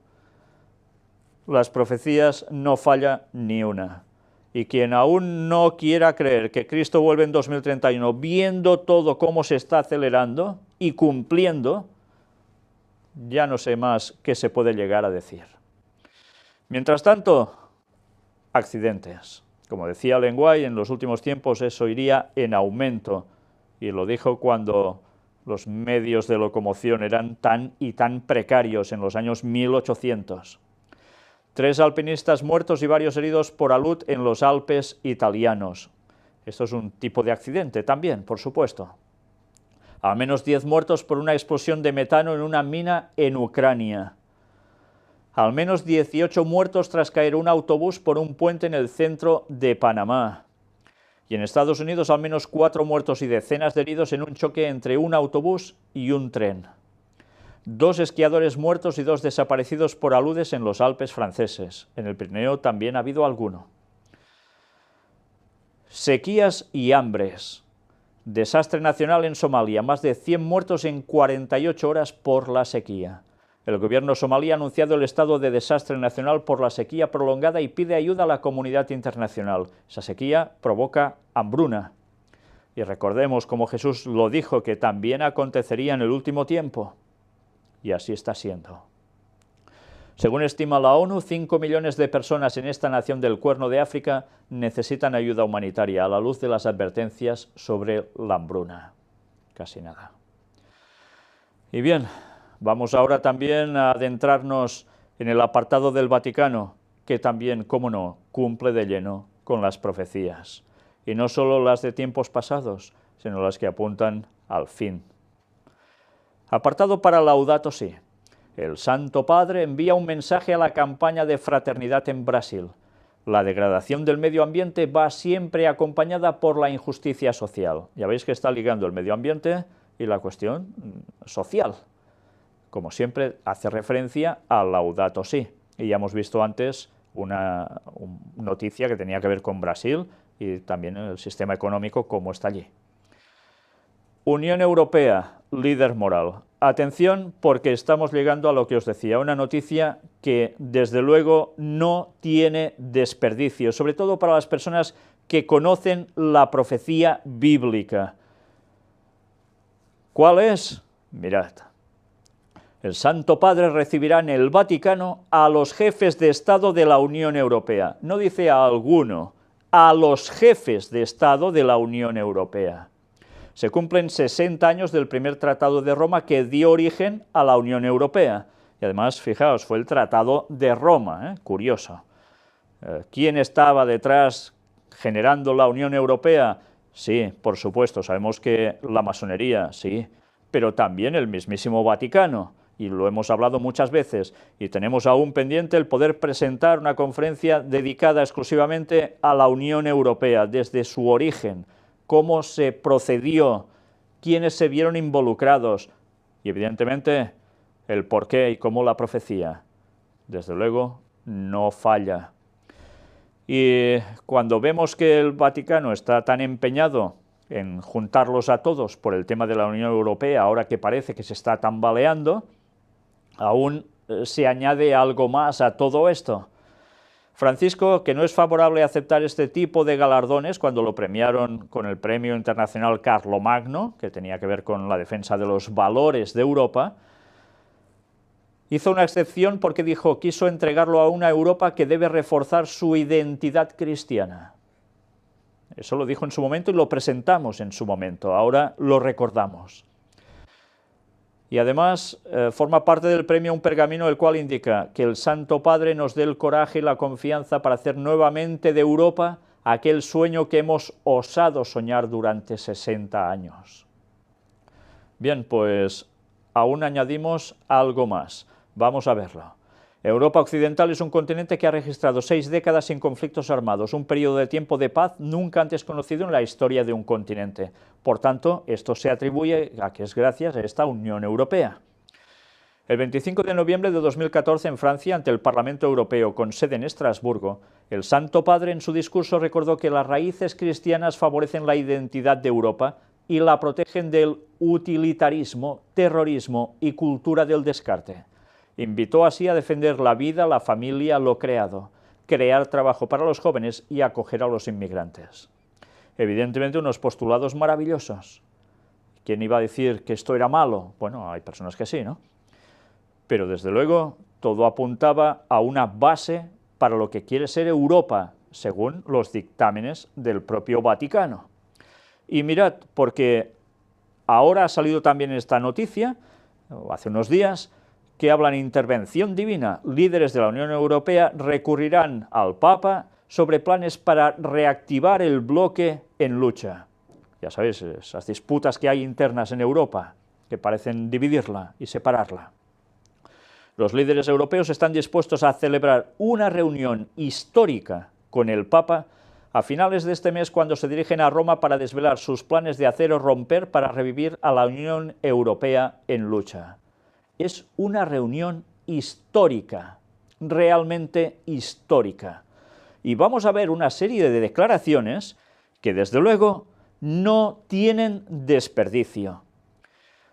A: las profecías no falla ni una. Y quien aún no quiera creer que Cristo vuelve en 2031, viendo todo cómo se está acelerando y cumpliendo, ya no sé más qué se puede llegar a decir. Mientras tanto, accidentes. Como decía Lenguay, en los últimos tiempos eso iría en aumento, y lo dijo cuando los medios de locomoción eran tan y tan precarios en los años 1800. 3 alpinistas muertos y varios heridos por alud en los Alpes italianos. Esto es un tipo de accidente también, por supuesto. Al menos 10 muertos por una explosión de metano en una mina en Ucrania. Al menos 18 muertos tras caer un autobús por un puente en el centro de Panamá. Y en Estados Unidos al menos 4 muertos y decenas de heridos en un choque entre un autobús y un tren. 2 esquiadores muertos y 2 desaparecidos por aludes en los Alpes franceses. En el Pirineo también ha habido alguno. Sequías y hambres. Desastre nacional en Somalia. Más de 100 muertos en 48 horas por la sequía. El gobierno somalí ha anunciado el estado de desastre nacional por la sequía prolongada y pide ayuda a la comunidad internacional. Esa sequía provoca hambruna. Y recordemos, como Jesús lo dijo, que también acontecería en el último tiempo. Y así está siendo. Según estima la ONU, 5 millones de personas en esta nación del Cuerno de África necesitan ayuda humanitaria a la luz de las advertencias sobre la hambruna. Casi nada. Y bien, vamos ahora también a adentrarnos en el apartado del Vaticano, que también, cómo no, cumple de lleno con las profecías. Y no solo las de tiempos pasados, sino las que apuntan al fin. Apartado para Laudato Si. El Santo Padre envía un mensaje a la campaña de fraternidad en Brasil. La degradación del medio ambiente va siempre acompañada por la injusticia social. Ya veis que está ligando el medio ambiente y la cuestión social. Como siempre, hace referencia a Laudato Si. Y ya hemos visto antes una noticia que tenía que ver con Brasil y también el sistema económico, cómo está allí. Unión Europea, líder moral. Atención, porque estamos llegando a lo que os decía, una noticia que desde luego no tiene desperdicio, sobre todo para las personas que conocen la profecía bíblica. ¿Cuál es? Mirad. El Santo Padre recibirá en el Vaticano a los jefes de Estado de la Unión Europea. No dice a alguno, a los jefes de Estado de la Unión Europea. Se cumplen 60 años del primer Tratado de Roma que dio origen a la Unión Europea. Y además, fijaos, fue el Tratado de Roma, curioso. ¿Quién estaba detrás generando la Unión Europea? Sí, por supuesto, sabemos que la masonería, sí, pero también el mismísimo Vaticano. Y lo hemos hablado muchas veces, y tenemos aún pendiente el poder presentar una conferencia dedicada exclusivamente a la Unión Europea, desde su origen, cómo se procedió, quiénes se vieron involucrados, y evidentemente el porqué y cómo la profecía, desde luego, no falla. Y cuando vemos que el Vaticano está tan empeñado en juntarlos a todos por el tema de la Unión Europea, ahora que parece que se está tambaleando, aún se añade algo más a todo esto. Francisco, que no es favorable a aceptar este tipo de galardones cuando lo premiaron con el Premio Internacional Carlomagno, que tenía que ver con la defensa de los valores de Europa, hizo una excepción porque dijo, quiso entregarlo a una Europa que debe reforzar su identidad cristiana. Eso lo dijo en su momento y lo presentamos en su momento, ahora lo recordamos. Y además forma parte del premio un pergamino el cual indica que el Santo Padre nos dé el coraje y la confianza para hacer nuevamente de Europa aquel sueño que hemos osado soñar durante 60 años. Bien, pues aún añadimos algo más. Vamos a verlo. Europa Occidental es un continente que ha registrado 6 décadas sin conflictos armados, un periodo de tiempo de paz nunca antes conocido en la historia de un continente. Por tanto, esto se atribuye a que es gracias a esta Unión Europea. El 25 de noviembre de 2014 en Francia, ante el Parlamento Europeo con sede en Estrasburgo, el Santo Padre en su discurso recordó que las raíces cristianas favorecen la identidad de Europa y la protegen del utilitarismo, terrorismo y cultura del descarte. Invitó así a defender la vida, la familia, lo creado, crear trabajo para los jóvenes y acoger a los inmigrantes. Evidentemente unos postulados maravillosos. ¿Quién iba a decir que esto era malo? Bueno, hay personas que sí, ¿no? Pero desde luego todo apuntaba a una base para lo que quiere ser Europa, según los dictámenes del propio Vaticano. Y mirad, porque ahora ha salido también esta noticia, hace unos días, que hablan de intervención divina. Líderes de la Unión Europea recurrirán al Papa sobre planes para reactivar el bloque en lucha. Ya sabéis, esas disputas que hay internas en Europa, que parecen dividirla y separarla. Los líderes europeos están dispuestos a celebrar una reunión histórica con el Papa a finales de este mes cuando se dirigen a Roma para desvelar sus planes de hacer o romper para revivir a la Unión Europea en lucha. Es una reunión histórica, realmente histórica. Y vamos a ver una serie de declaraciones que desde luego no tienen desperdicio.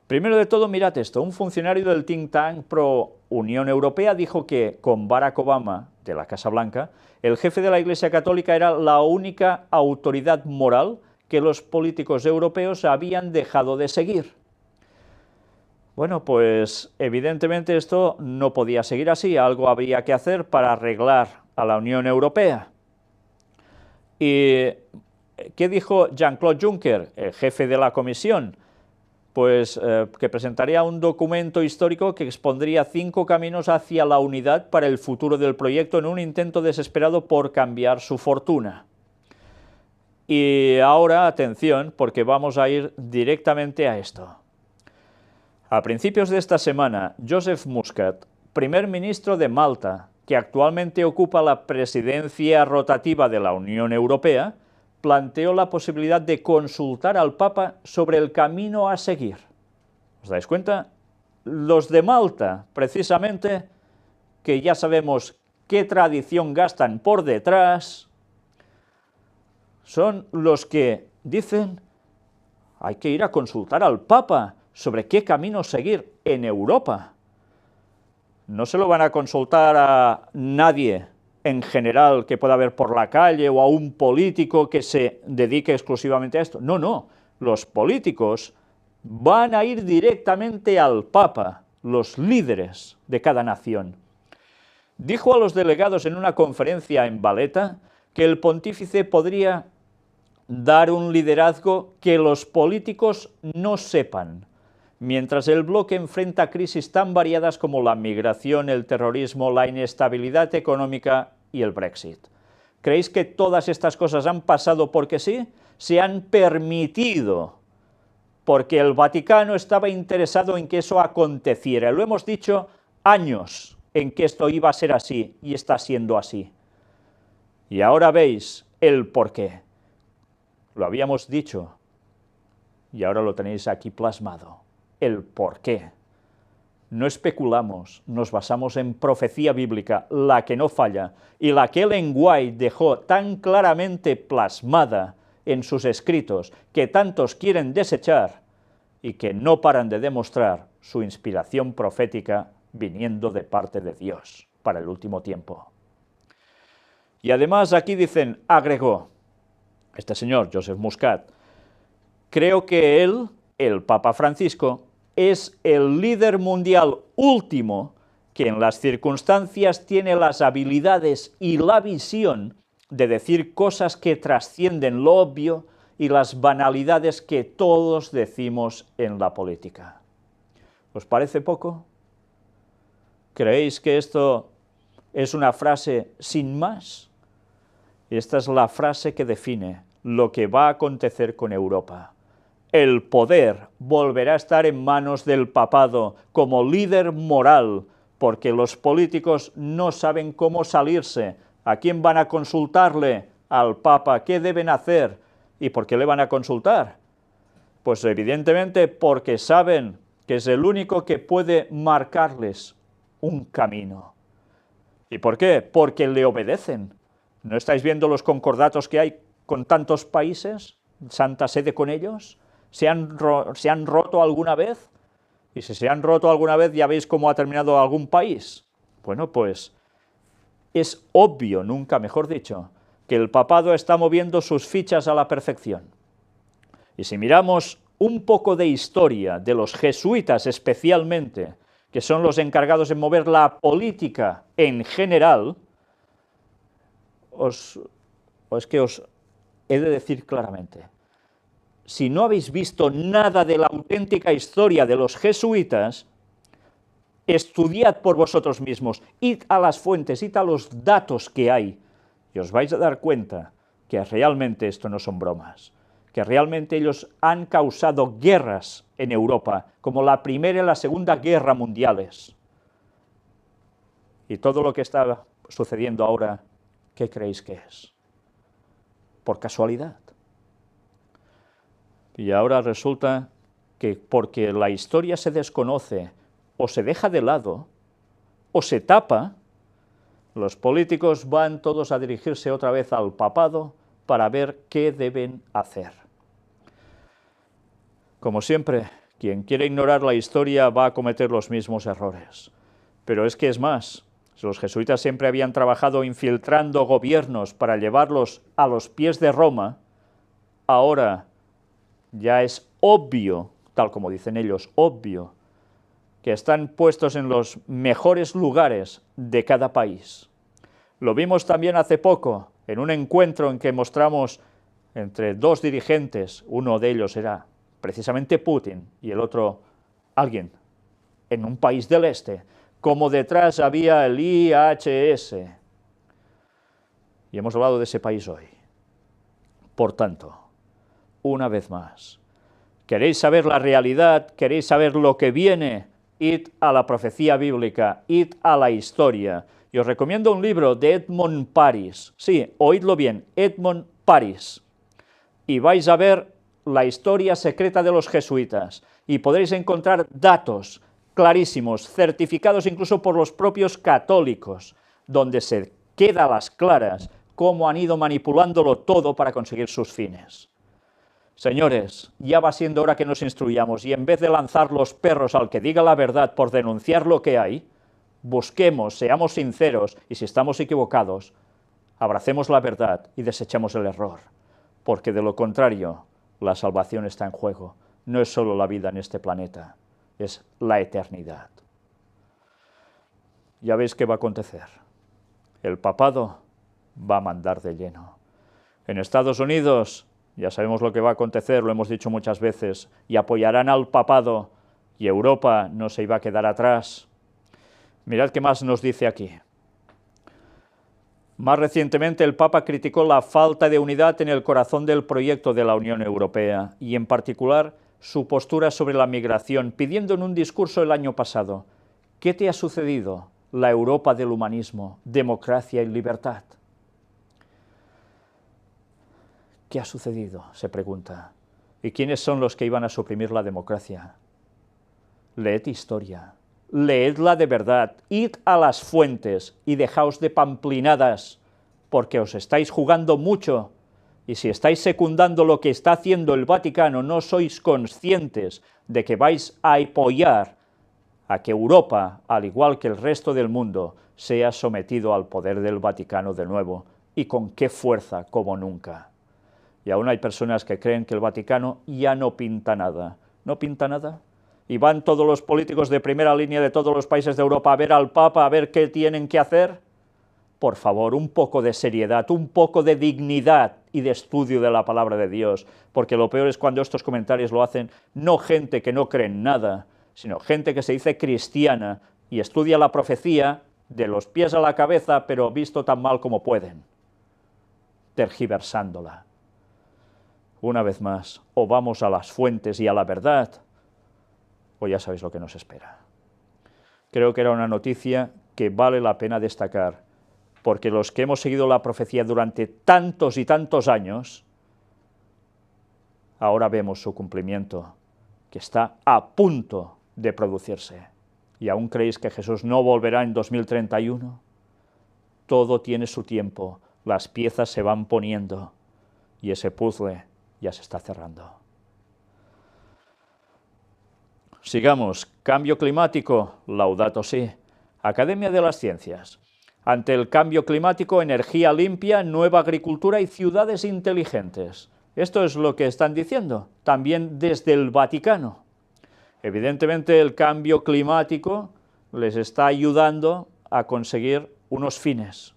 A: Primero de todo, mirad esto, un funcionario del think tank pro Unión Europea dijo que con Barack Obama, de la Casa Blanca, el jefe de la Iglesia Católica era la única autoridad moral que los políticos europeos habían dejado de seguir. Bueno, pues evidentemente esto no podía seguir así, algo habría que hacer para arreglar a la Unión Europea. ¿Y qué dijo Jean-Claude Juncker, el jefe de la Comisión? Pues que presentaría un documento histórico que expondría 5 caminos hacia la unidad para el futuro del proyecto en un intento desesperado por cambiar su fortuna. Y ahora, atención, porque vamos a ir directamente a esto. A principios de esta semana, Joseph Muscat, primer ministro de Malta, que actualmente ocupa la presidencia rotativa de la Unión Europea, planteó la posibilidad de consultar al Papa sobre el camino a seguir. ¿Os dais cuenta? Los de Malta, precisamente, que ya sabemos qué tradición gastan por detrás, son los que dicen: hay que ir a consultar al Papa sobre qué camino seguir en Europa. No se lo van a consultar a nadie en general que pueda haber por la calle o a un político que se dedique exclusivamente a esto. No, no, los políticos van a ir directamente al Papa, los líderes de cada nación. Dijo a los delegados en una conferencia en Valletta que el pontífice podría dar un liderazgo que los políticos no sepan, mientras el bloque enfrenta crisis tan variadas como la migración, el terrorismo, la inestabilidad económica y el Brexit. ¿Creéis que todas estas cosas han pasado porque sí? Se han permitido, porque el Vaticano estaba interesado en que eso aconteciera. Lo hemos dicho años en que esto iba a ser así y está siendo así. Y ahora veis el porqué. Lo habíamos dicho y ahora lo tenéis aquí plasmado. El porqué. No especulamos, nos basamos en profecía bíblica, la que no falla, y la que Ellen White dejó tan claramente plasmada en sus escritos, que tantos quieren desechar, y que no paran de demostrar su inspiración profética viniendo de parte de Dios para el último tiempo. Y además aquí dicen, agregó, este señor, Joseph Muscat, creo que él, el Papa Francisco, es el líder mundial último que en las circunstancias tiene las habilidades y la visión de decir cosas que trascienden lo obvio y las banalidades que todos decimos en la política. ¿Os parece poco? ¿Creéis que esto es una frase sin más? Esta es la frase que define lo que va a acontecer con Europa. El poder volverá a estar en manos del papado como líder moral, porque los políticos no saben cómo salirse. ¿A quién van a consultarle? Al Papa. ¿Qué deben hacer? ¿Y por qué le van a consultar? Pues evidentemente porque saben que es el único que puede marcarles un camino. ¿Y por qué? Porque le obedecen. ¿No estáis viendo los concordatos que hay con tantos países? ¿Santa Sede con ellos? ¿Se han roto alguna vez? Y si se han roto alguna vez, ¿ya veis cómo ha terminado algún país? Bueno, pues es obvio, nunca mejor dicho, que el papado está moviendo sus fichas a la perfección. Y si miramos un poco de historia de los jesuitas especialmente, que son los encargados de mover la política en general, os he de decir claramente, si no habéis visto nada de la auténtica historia de los jesuitas, estudiad por vosotros mismos, id a las fuentes, id a los datos que hay, y os vais a dar cuenta que realmente esto no son bromas, que realmente ellos han causado guerras en Europa, como la Primera y la Segunda Guerra Mundiales. Y todo lo que está sucediendo ahora, ¿qué creéis que es? ¿Por casualidad? Y ahora resulta que porque la historia se desconoce, o se deja de lado, o se tapa, los políticos van todos a dirigirse otra vez al papado para ver qué deben hacer. Como siempre, quien quiere ignorar la historia va a cometer los mismos errores. Pero es que es más, los jesuitas siempre habían trabajado infiltrando gobiernos para llevarlos a los pies de Roma, ahora ya es obvio, tal como dicen ellos, obvio, que están puestos en los mejores lugares de cada país. Lo vimos también hace poco, en un encuentro en que mostramos entre dos dirigentes, uno de ellos era precisamente Putin y el otro alguien en un país del este, como detrás había el IHS. Y hemos hablado de ese país hoy. Por tanto, una vez más, ¿queréis saber la realidad? ¿Queréis saber lo que viene? Id a la profecía bíblica, id a la historia, Y os recomiendo un libro de Edmond Paris. Sí, oídlo bien, Edmond Paris. Y vais a ver la historia secreta de los jesuitas. Y podréis encontrar datos clarísimos, certificados incluso por los propios católicos, donde se queda a las claras cómo han ido manipulándolo todo para conseguir sus fines. Señores, ya va siendo hora que nos instruyamos y en vez de lanzar los perros al que diga la verdad por denunciar lo que hay, busquemos, seamos sinceros y si estamos equivocados, abracemos la verdad y desechemos el error, porque de lo contrario, la salvación está en juego. No es solo la vida en este planeta, es la eternidad. Ya veis qué va a acontecer. El papado va a mandar de lleno. En Estados Unidos ya sabemos lo que va a acontecer, lo hemos dicho muchas veces, y apoyarán al papado, y Europa no se iba a quedar atrás. Mirad qué más nos dice aquí. Más recientemente el Papa criticó la falta de unidad en el corazón del proyecto de la Unión Europea, y en particular su postura sobre la migración, pidiendo en un discurso el año pasado: ¿qué te ha sucedido? La Europa del humanismo, democracia y libertad. ¿Qué ha sucedido?, se pregunta. ¿Y quiénes son los que iban a suprimir la democracia? Leed historia, leedla de verdad, id a las fuentes y dejaos de pamplinadas, porque os estáis jugando mucho, y si estáis secundando lo que está haciendo el Vaticano, no sois conscientes de que vais a apoyar a que Europa, al igual que el resto del mundo, sea sometido al poder del Vaticano de nuevo, y con qué fuerza como nunca. Y aún hay personas que creen que el Vaticano ya no pinta nada. ¿No pinta nada? Y van todos los políticos de primera línea de todos los países de Europa a ver al Papa, a ver qué tienen que hacer. Por favor, un poco de seriedad, un poco de dignidad y de estudio de la palabra de Dios, porque lo peor es cuando estos comentarios lo hacen no gente que no cree en nada, sino gente que se dice cristiana y estudia la profecía de los pies a la cabeza, pero visto tan mal como pueden, tergiversándola. Una vez más, o vamos a las fuentes y a la verdad, o ya sabéis lo que nos espera. Creo que era una noticia que vale la pena destacar, porque los que hemos seguido la profecía durante tantos y tantos años, ahora vemos su cumplimiento, que está a punto de producirse. ¿Y aún creéis que Jesús no volverá en 2031? Todo tiene su tiempo, las piezas se van poniendo, y ese puzzle ya se está cerrando. Sigamos. Cambio climático, Laudato Si. Academia de las Ciencias. Ante el cambio climático, energía limpia, nueva agricultura y ciudades inteligentes. Esto es lo que están diciendo, también desde el Vaticano. Evidentemente el cambio climático les está ayudando a conseguir unos fines.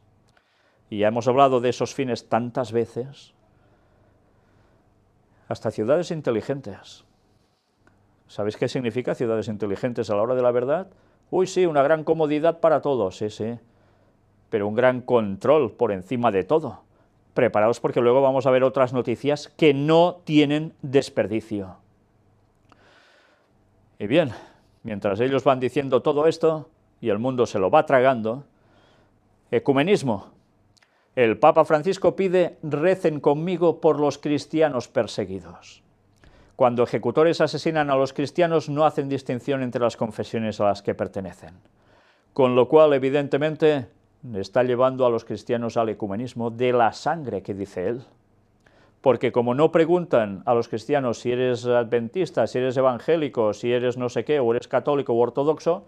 A: Y ya hemos hablado de esos fines tantas veces. Hasta ciudades inteligentes. ¿Sabéis qué significa ciudades inteligentes a la hora de la verdad? Uy, sí, una gran comodidad para todos, sí, sí. Pero un gran control por encima de todo. Preparaos porque luego vamos a ver otras noticias que no tienen desperdicio. Y bien, mientras ellos van diciendo todo esto, y el mundo se lo va tragando, ecumenismo. El Papa Francisco pide: recen conmigo por los cristianos perseguidos. Cuando ejecutores asesinan a los cristianos no hacen distinción entre las confesiones a las que pertenecen. Con lo cual, evidentemente, está llevando a los cristianos al ecumenismo de la sangre que dice él. Porque como no preguntan a los cristianos si eres adventista, si eres evangélico, si eres no sé qué, o eres católico o ortodoxo,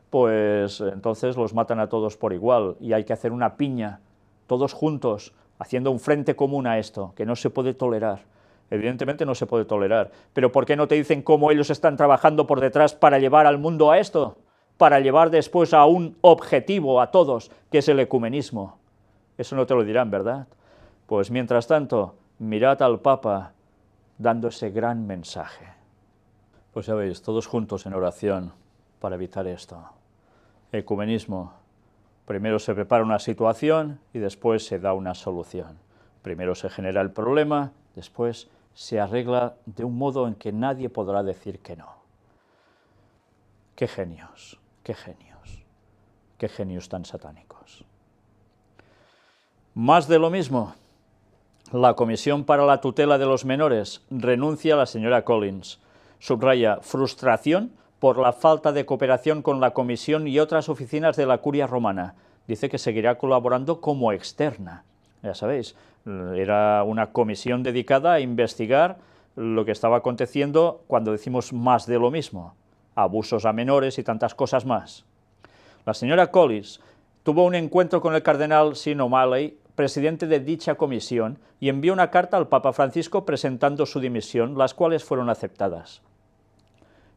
A: pues entonces los matan a todos por igual y hay que hacer una piña, todos juntos, haciendo un frente común a esto, que no se puede tolerar. Evidentemente no se puede tolerar, pero ¿por qué no te dicen cómo ellos están trabajando por detrás para llevar al mundo a esto? Para llevar después a un objetivo a todos, que es el ecumenismo. Eso no te lo dirán, ¿verdad? Pues mientras tanto, mirad al Papa dando ese gran mensaje. Pues ya veis, todos juntos en oración para evitar esto. Ecumenismo. Primero se prepara una situación y después se da una solución. Primero se genera el problema, después se arregla de un modo en que nadie podrá decir que no. ¡Qué genios! ¡Qué genios! Qué genios tan satánicos. Más de lo mismo. La Comisión para la Tutela de los Menores renuncia a la señora Collins. Subraya frustración por la falta de cooperación con la Comisión y otras oficinas de la Curia Romana. Dice que seguirá colaborando como externa. Ya sabéis, era una comisión dedicada a investigar lo que estaba aconteciendo cuando decimos más de lo mismo, abusos a menores y tantas cosas más. La señora Collins tuvo un encuentro con el cardenal Sean O'Malley, presidente de dicha comisión, y envió una carta al Papa Francisco presentando su dimisión, las cuales fueron aceptadas.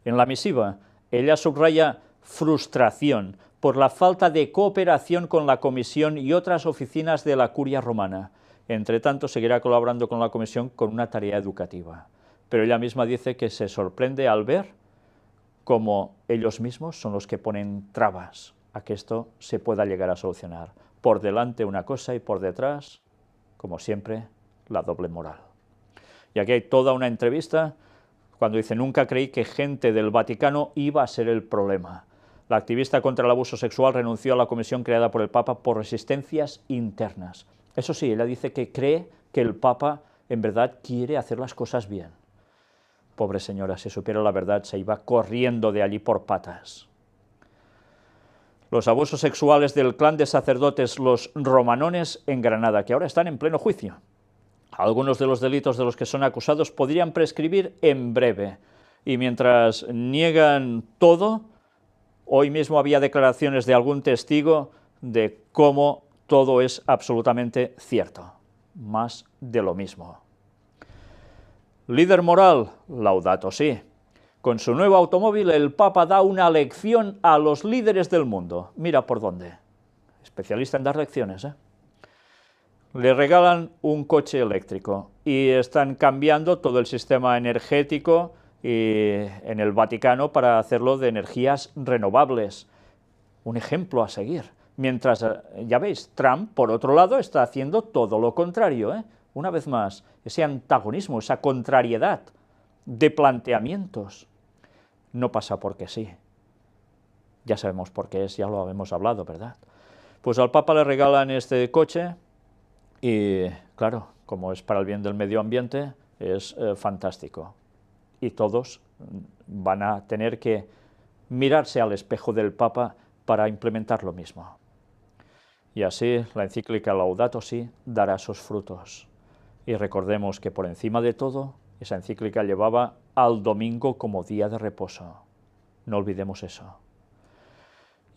A: En la misiva, ella subraya frustración por la falta de cooperación con la Comisión y otras oficinas de la Curia Romana. Entre tanto, seguirá colaborando con la Comisión con una tarea educativa. Pero ella misma dice que se sorprende al ver cómo ellos mismos son los que ponen trabas a que esto se pueda llegar a solucionar. Por delante una cosa y por detrás, como siempre, la doble moral. Y aquí hay toda una entrevista cuando dice: nunca creí que gente del Vaticano iba a ser el problema. La activista contra el abuso sexual renunció a la comisión creada por el Papa por resistencias internas. Eso sí, ella dice que cree que el Papa en verdad quiere hacer las cosas bien. Pobre señora, si supiera la verdad, se iba corriendo de allí por patas. Los abusos sexuales del clan de sacerdotes los romanones en Granada, que ahora están en pleno juicio. Algunos de los delitos de los que son acusados podrían prescribir en breve. Y mientras niegan todo, hoy mismo había declaraciones de algún testigo de cómo todo es absolutamente cierto. Más de lo mismo. Líder moral, Laudato Si. Con su nuevo automóvil, el Papa da una lección a los líderes del mundo. Mira por dónde. Especialista en dar lecciones, ¿eh? Le regalan un coche eléctrico y están cambiando todo el sistema energético en el Vaticano para hacerlo de energías renovables. Un ejemplo a seguir. Mientras, ya veis, Trump, por otro lado, está haciendo todo lo contrario, ¿eh? Una vez más, ese antagonismo, esa contrariedad de planteamientos. No pasa porque sí. Ya sabemos por qué es, ya lo hemos hablado, ¿verdad? Pues al Papa le regalan este coche y, claro, como es para el bien del medio ambiente, es fantástico. Y todos van a tener que mirarse al espejo del Papa para implementar lo mismo. Y así la encíclica Laudato Si dará sus frutos. Y recordemos que por encima de todo, esa encíclica llevaba al domingo como día de reposo. No olvidemos eso.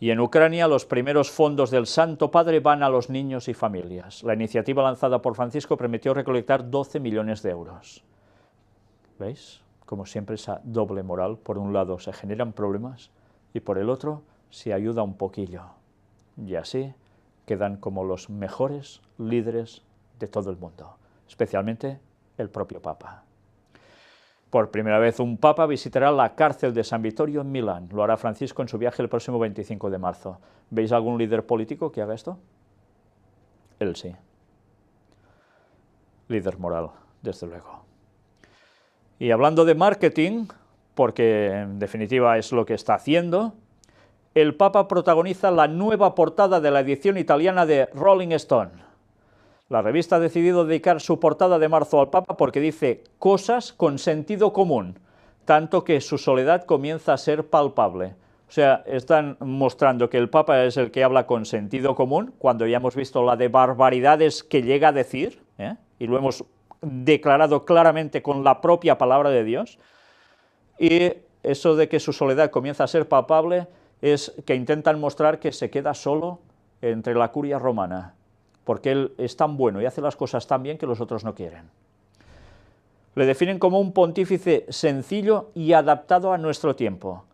A: Y en Ucrania los primeros fondos del Santo Padre van a los niños y familias. La iniciativa lanzada por Francisco permitió recolectar 12 millones de euros. ¿Veis? Como siempre, esa doble moral. Por un lado se generan problemas y por el otro se ayuda un poquillo. Y así quedan como los mejores líderes de todo el mundo, especialmente el propio Papa. Por primera vez un Papa visitará la cárcel de San Vittorio en Milán. Lo hará Francisco en su viaje el próximo 25 de marzo. ¿Veis algún líder político que haga esto? Él sí. Líder moral, desde luego. Y hablando de marketing, porque en definitiva es lo que está haciendo, el Papa protagoniza la nueva portada de la edición italiana de Rolling Stone. La revista ha decidido dedicar su portada de marzo al Papa porque dice cosas con sentido común, tanto que su soledad comienza a ser palpable. O sea, están mostrando que el Papa es el que habla con sentido común, cuando ya hemos visto la de barbaridades que llega a decir, y lo hemos declarado claramente con la propia palabra de Dios, y eso de que su soledad comienza a ser palpable es que intentan mostrar que se queda solo entre la curia romana, porque él es tan bueno y hace las cosas tan bien que los otros no quieren. Le definen como un pontífice sencillo y adaptado a nuestro tiempo.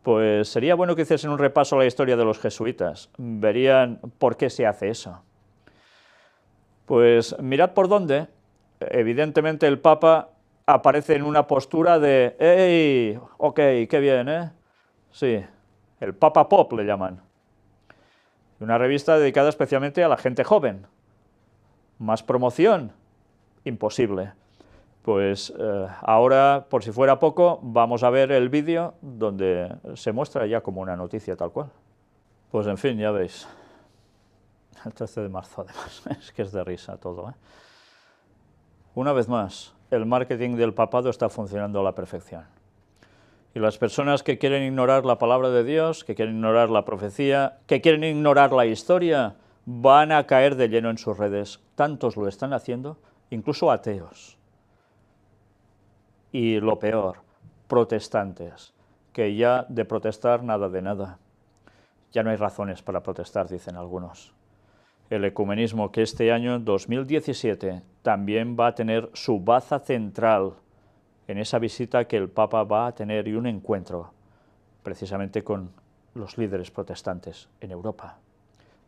A: Pues sería bueno que hiciesen un repaso a la historia de los jesuitas, verían por qué se hace eso. Pues mirad por dónde. Evidentemente el Papa aparece en una postura de ¡hey! Ok, qué bien, ¿eh? Sí, el Papa Pop le llaman. Una revista dedicada especialmente a la gente joven. ¿Más promoción? Imposible. Pues ahora, por si fuera poco, vamos a ver el vídeo donde se muestra ya como una noticia tal cual. Pues en fin, ya veis. El 13 de marzo, además, es que es de risa todo, ¿eh? Una vez más, el marketing del papado está funcionando a la perfección. Y las personas que quieren ignorar la palabra de Dios, que quieren ignorar la profecía, que quieren ignorar la historia, van a caer de lleno en sus redes. Tantos lo están haciendo, incluso ateos. Y lo peor, protestantes, que ya de protestar nada de nada. Ya no hay razones para protestar, dicen algunos. El ecumenismo, que este año, 2017, también va a tener su baza central en esa visita que el Papa va a tener y un encuentro precisamente con los líderes protestantes en Europa,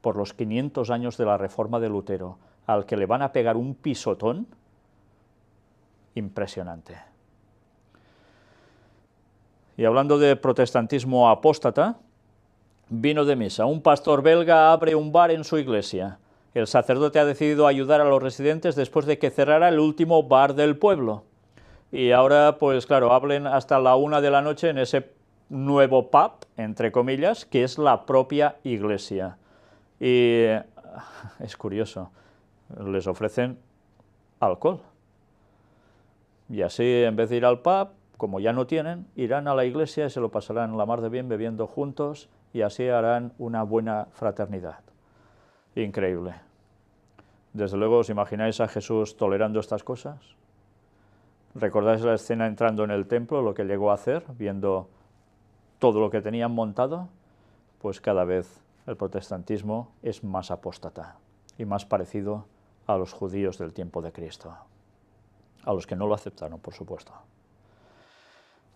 A: por los 500 años de la Reforma de Lutero, al que le van a pegar un pisotón impresionante. Y hablando de protestantismo apóstata, vino de misa. Un pastor belga abre un bar en su iglesia. El sacerdote ha decidido ayudar a los residentes después de que cerrara el último bar del pueblo. Y ahora, pues claro, hablen hasta la 1 de la noche en ese nuevo pub, entre comillas, que es la propia iglesia. Y es curioso, les ofrecen alcohol. Y así, en vez de ir al pub, como ya no tienen, irán a la iglesia y se lo pasarán la mar de bien bebiendo juntos, y así harán una buena fraternidad. Increíble. Desde luego, ¿os imagináis a Jesús tolerando estas cosas? ¿Recordáis la escena entrando en el templo, lo que llegó a hacer, viendo todo lo que tenían montado? Pues cada vez el protestantismo es más apóstata y más parecido a los judíos del tiempo de Cristo, a los que no lo aceptaron, por supuesto.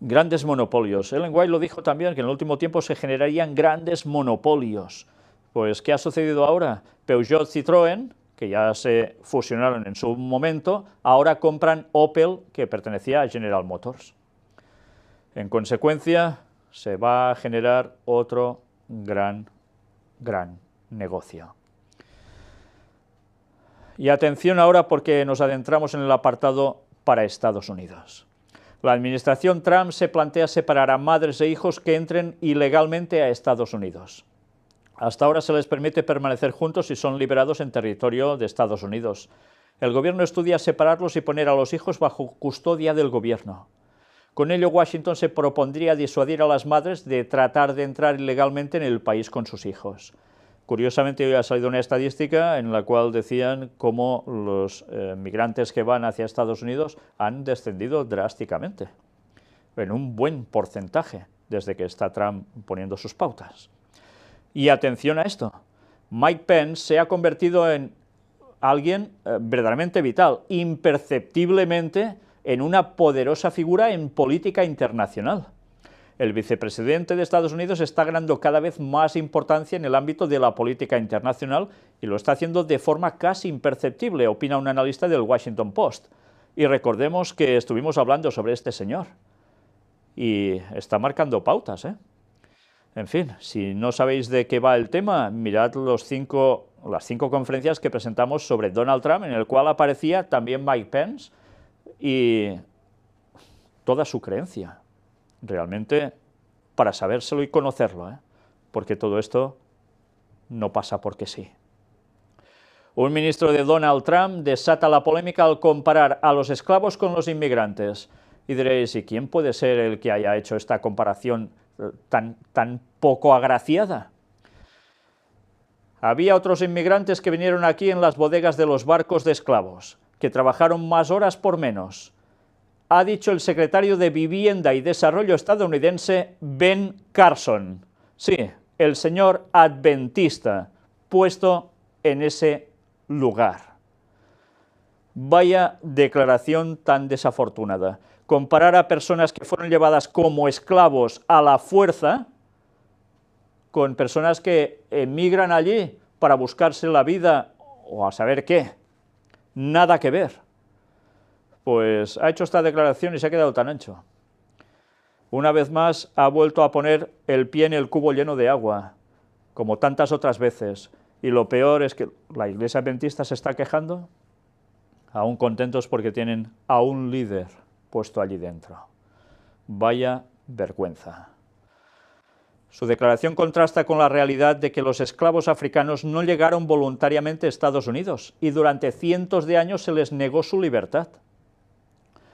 A: Grandes monopolios. Ellen White lo dijo también, que en el último tiempo se generarían grandes monopolios. Pues, ¿qué ha sucedido ahora? Peugeot, Citroën, que ya se fusionaron en su momento, ahora compran Opel, que pertenecía a General Motors. En consecuencia, se va a generar otro gran negocio. Y atención ahora, porque nos adentramos en el apartado para Estados Unidos. La administración Trump se plantea separar a madres e hijos que entren ilegalmente a Estados Unidos. Hasta ahora se les permite permanecer juntos si son liberados en territorio de Estados Unidos. El gobierno estudia separarlos y poner a los hijos bajo custodia del gobierno. Con ello, Washington se propondría disuadir a las madres de tratar de entrar ilegalmente en el país con sus hijos. Curiosamente, hoy ha salido una estadística en la cual decían cómo los migrantes que van hacia Estados Unidos han descendido drásticamente, en un buen porcentaje, desde que está Trump poniendo sus pautas. Y atención a esto, Mike Pence se ha convertido en alguien verdaderamente vital, imperceptiblemente en una poderosa figura en política internacional. El vicepresidente de Estados Unidos está ganando cada vez más importancia en el ámbito de la política internacional y lo está haciendo de forma casi imperceptible, opina un analista del Washington Post. Y recordemos que estuvimos hablando sobre este señor y está marcando pautas, ¿eh? En fin, si no sabéis de qué va el tema, mirad las cinco conferencias que presentamos sobre Donald Trump, en el cual aparecía también Mike Pence y toda su creencia. Realmente, para sabérselo y conocerlo, porque todo esto no pasa porque sí. Un ministro de Donald Trump desata la polémica al comparar a los esclavos con los inmigrantes. Y diréis, ¿y quién puede ser el que haya hecho esta comparación tan poco agraciada? Había otros inmigrantes que vinieron aquí en las bodegas de los barcos de esclavos, que trabajaron más horas por menos. Ha dicho el secretario de Vivienda y Desarrollo estadounidense, Ben Carson. Sí, el señor adventista, puesto en ese lugar. Vaya declaración tan desafortunada. Comparar a personas que fueron llevadas como esclavos a la fuerza con personas que emigran allí para buscarse la vida o a saber qué. Nada que ver. Pues ha hecho esta declaración y se ha quedado tan ancho. Una vez más ha vuelto a poner el pie en el cubo lleno de agua, como tantas otras veces. Y lo peor es que la Iglesia Adventista se está quejando, aún contentos porque tienen a un líder puesto allí dentro. Vaya vergüenza. Su declaración contrasta con la realidad de que los esclavos africanos no llegaron voluntariamente a Estados Unidos y durante cientos de años se les negó su libertad.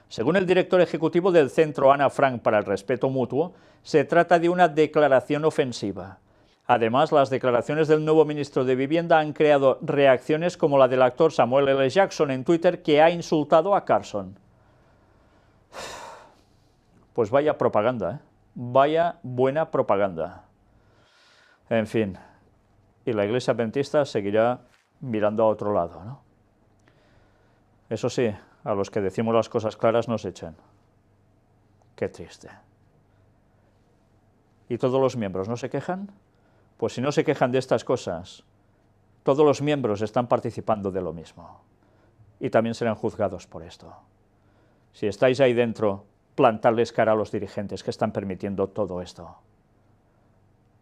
A: Según el director ejecutivo del Centro Ana Frank para el Respeto Mutuo, se trata de una declaración ofensiva. Además, las declaraciones del nuevo ministro de Vivienda han creado reacciones como la del actor Samuel L. Jackson en Twitter, que ha insultado a Carson. Pues vaya propaganda, ¿eh? Vaya buena propaganda. En fin, y la Iglesia Adventista seguirá mirando a otro lado, ¿no? Eso sí, a los que decimos las cosas claras nos echan. Qué triste. ¿Y todos los miembros no se quejan? Pues si no se quejan de estas cosas, todos los miembros están participando de lo mismo. Y también serán juzgados por esto. Si estáis ahí dentro, plantadles cara a los dirigentes que están permitiendo todo esto.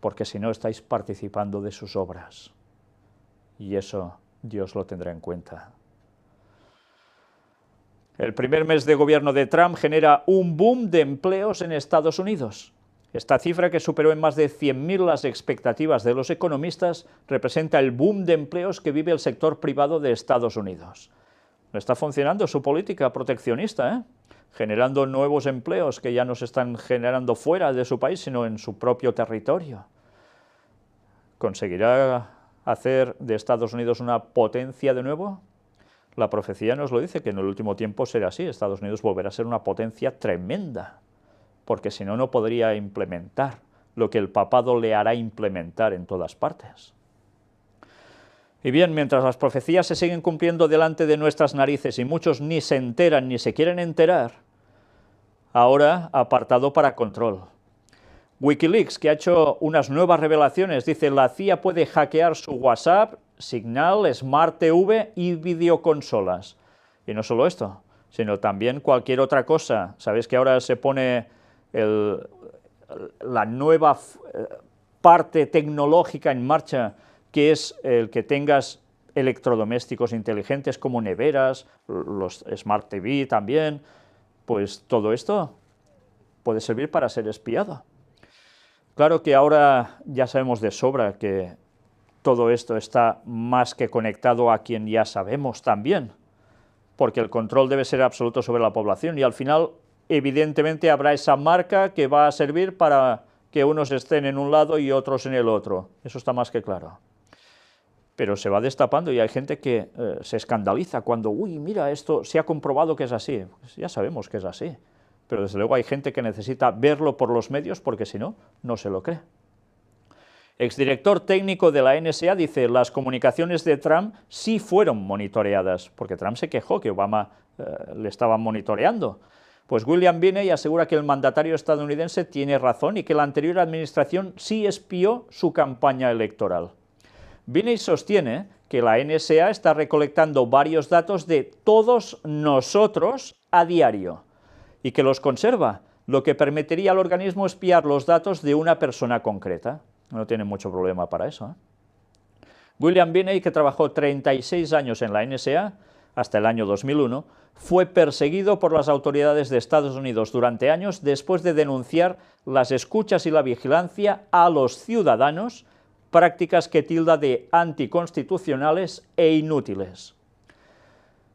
A: Porque si no, estáis participando de sus obras. Y eso Dios lo tendrá en cuenta. El primer mes de gobierno de Trump genera un boom de empleos en Estados Unidos. Esta cifra, que superó en más de 100.000 las expectativas de los economistas, representa el boom de empleos que vive el sector privado de Estados Unidos. No está funcionando su política proteccionista, generando nuevos empleos que ya no se están generando fuera de su país, sino en su propio territorio. ¿Conseguirá hacer de Estados Unidos una potencia de nuevo? La profecía nos lo dice, que en el último tiempo será así. Estados Unidos volverá a ser una potencia tremenda, porque si no, no podría implementar lo que el papado le hará implementar en todas partes. Y bien, mientras las profecías se siguen cumpliendo delante de nuestras narices y muchos ni se enteran ni se quieren enterar, ahora apartado para control. Wikileaks, que ha hecho unas nuevas revelaciones, dice: la CIA puede hackear su WhatsApp, Signal, Smart TV y videoconsolas. Y no solo esto, sino también cualquier otra cosa. ¿Sabéis que ahora se pone la nueva parte tecnológica en marcha, que es el que tengas electrodomésticos inteligentes como neveras, los Smart TV también? Pues todo esto puede servir para ser espiado. Claro que ahora ya sabemos de sobra que todo esto está más que conectado a quien ya sabemos también, porque el control debe ser absoluto sobre la población y al final, evidentemente, habrá esa marca que va a servir para que unos estén en un lado y otros en el otro. Eso está más que claro. Pero se va destapando y hay gente que se escandaliza cuando, uy, mira, esto se ha comprobado que es así. Pues ya sabemos que es así, pero desde luego hay gente que necesita verlo por los medios porque si no, no se lo cree. Exdirector técnico de la NSA dice: las comunicaciones de Trump sí fueron monitoreadas, porque Trump se quejó que Obama le estaba monitoreando. Pues William Binney asegura que el mandatario estadounidense tiene razón y que la anterior administración sí espió su campaña electoral. Binney sostiene que la NSA está recolectando varios datos de todos nosotros a diario y que los conserva, lo que permitiría al organismo espiar los datos de una persona concreta. No tiene mucho problema para eso, William Binney, que trabajó 36 años en la NSA, hasta el año 2001, fue perseguido por las autoridades de Estados Unidos durante años después de denunciar las escuchas y la vigilancia a los ciudadanos, prácticas que tilda de anticonstitucionales e inútiles.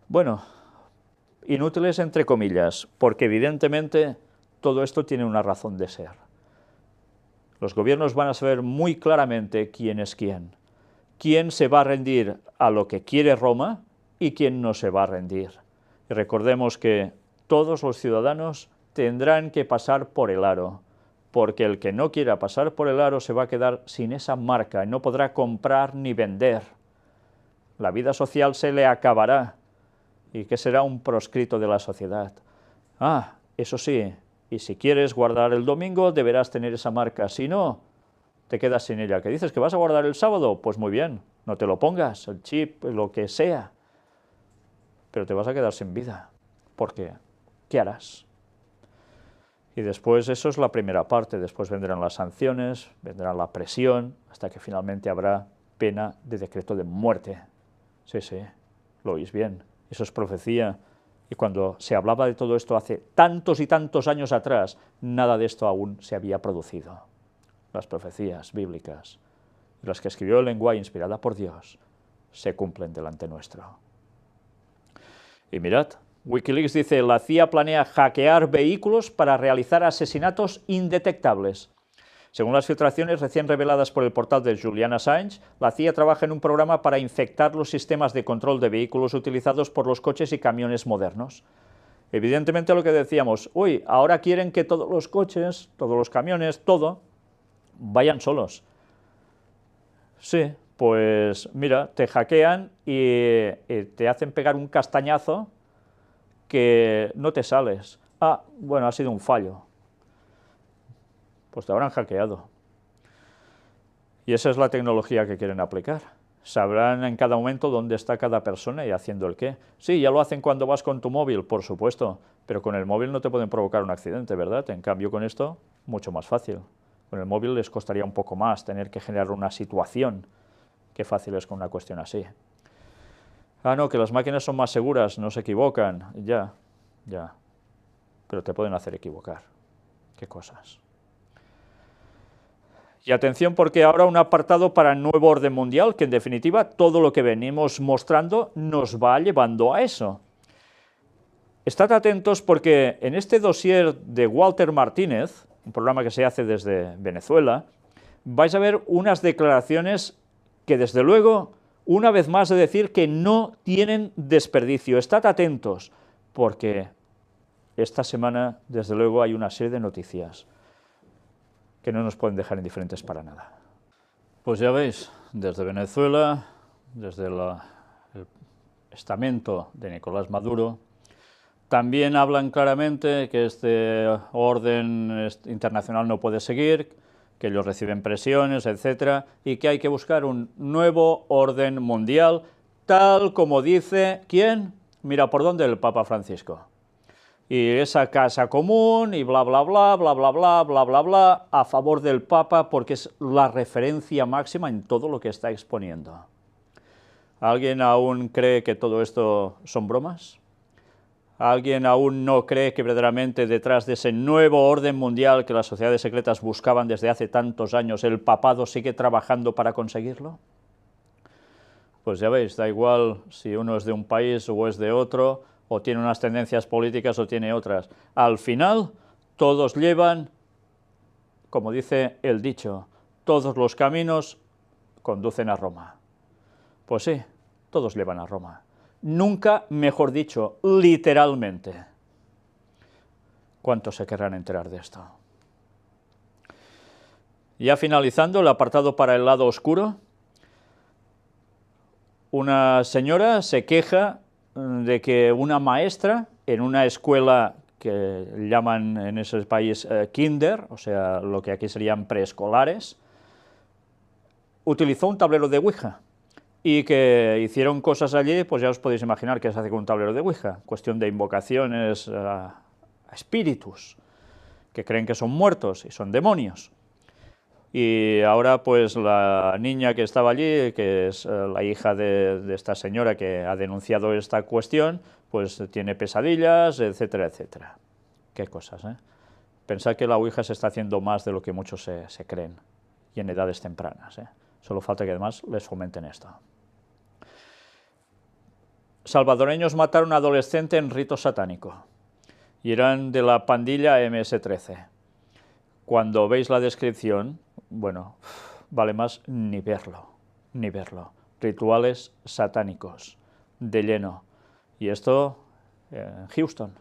A: Bueno, inútiles entre comillas, porque evidentemente todo esto tiene una razón de ser. Los gobiernos van a saber muy claramente quién es quién se va a rendir a lo que quiere Roma y quién no se va a rendir. Y recordemos que todos los ciudadanos tendrán que pasar por el aro, porque el que no quiera pasar por el aro se va a quedar sin esa marca y no podrá comprar ni vender. La vida social se le acabará y que será un proscrito de la sociedad. Ah, eso sí, y si quieres guardar el domingo deberás tener esa marca, si no, te quedas sin ella. ¿Que dices que vas a guardar el sábado? Pues muy bien, no te lo pongas, el chip, lo que sea, pero te vas a quedar sin vida, porque ¿qué harás? Y después, eso es la primera parte, después vendrán las sanciones, vendrá la presión, hasta que finalmente habrá pena de decreto de muerte. Sí, sí, lo oís bien, eso es profecía. Y cuando se hablaba de todo esto hace tantos y tantos años atrás, nada de esto aún se había producido. las profecías bíblicas, las que escribió el lenguaje inspirada por Dios, se cumplen delante nuestro. Y mirad, Wikileaks dice, la CIA planea hackear vehículos para realizar asesinatos indetectables. Según las filtraciones recién reveladas por el portal de Julian Assange, la CIA trabaja en un programa para infectar los sistemas de control de vehículos utilizados por los coches y camiones modernos. Evidentemente lo que decíamos, uy, ahora quieren que todos los coches, todos los camiones, todo, vayan solos. Sí, pues mira, te hackean y te hacen pegar un castañazo que no te sales. Ah, bueno, ha sido un fallo. Pues te habrán hackeado. Y esa es la tecnología que quieren aplicar. Sabrán en cada momento dónde está cada persona y haciendo el qué. Sí, ya lo hacen cuando vas con tu móvil, por supuesto, pero con el móvil no te pueden provocar un accidente, ¿verdad? En cambio, con esto, mucho más fácil. Con el móvil les costaría un poco más tener que generar una situación. Qué fácil es con una cuestión así. Ah, no, que las máquinas son más seguras, no se equivocan. Ya, pero te pueden hacer equivocar. Qué cosas. Y atención, porque ahora un apartado para el nuevo orden mundial, que en definitiva todo lo que venimos mostrando nos va llevando a eso. Estad atentos porque en este dossier de Walter Martínez, un programa que se hace desde Venezuela, vais a ver unas declaraciones que desde luego, una vez más, he de decir que no tienen desperdicio. Estad atentos, porque esta semana, desde luego, hay una serie de noticias que no nos pueden dejar indiferentes para nada. Pues ya veis, desde Venezuela, desde el estamento de Nicolás Maduro, también hablan claramente que este orden internacional no puede seguir, que ellos reciben presiones, etcétera, y que hay que buscar un nuevo orden mundial, tal como dice, ¿quién? Mira por dónde, el Papa Francisco. Y esa casa común, y bla, bla, bla, bla, bla, bla, bla, bla, bla, a favor del Papa, porque es la referencia máxima en todo lo que está exponiendo. ¿Alguien aún cree que todo esto son bromas? ¿Alguien aún no cree que verdaderamente detrás de ese nuevo orden mundial que las sociedades secretas buscaban desde hace tantos años, el papado sigue trabajando para conseguirlo? Pues ya veis, da igual si uno es de un país o es de otro, o tiene unas tendencias políticas o tiene otras. Al final, todos llevan, como dice el dicho, todos los caminos conducen a Roma. Pues sí, todos llevan a Roma. Nunca, mejor dicho, literalmente. ¿Cuántos se querrán enterar de esto? Ya finalizando el apartado para el lado oscuro, una señora se queja de que una maestra en una escuela que llaman en ese país kinder, o sea, lo que aquí serían preescolares, utilizó un tablero de Ouija y que hicieron cosas allí, pues ya os podéis imaginar qué se hace con un tablero de Ouija, cuestión de invocaciones a espíritus que creen que son muertos y son demonios. Y ahora pues la niña que estaba allí, que es la hija de esta señora que ha denunciado esta cuestión, pues tiene pesadillas, etcétera, etcétera. Qué cosas, ¿eh? Pensad que la Ouija se está haciendo más de lo que muchos se creen, y en edades tempranas, ¿eh? Solo falta que además les fomenten esto. Salvadoreños mataron a un adolescente en rito satánico, y eran de la pandilla MS-13. Cuando veis la descripción, bueno, vale más ni verlo, ni verlo. Rituales satánicos, de lleno. Y esto en Houston.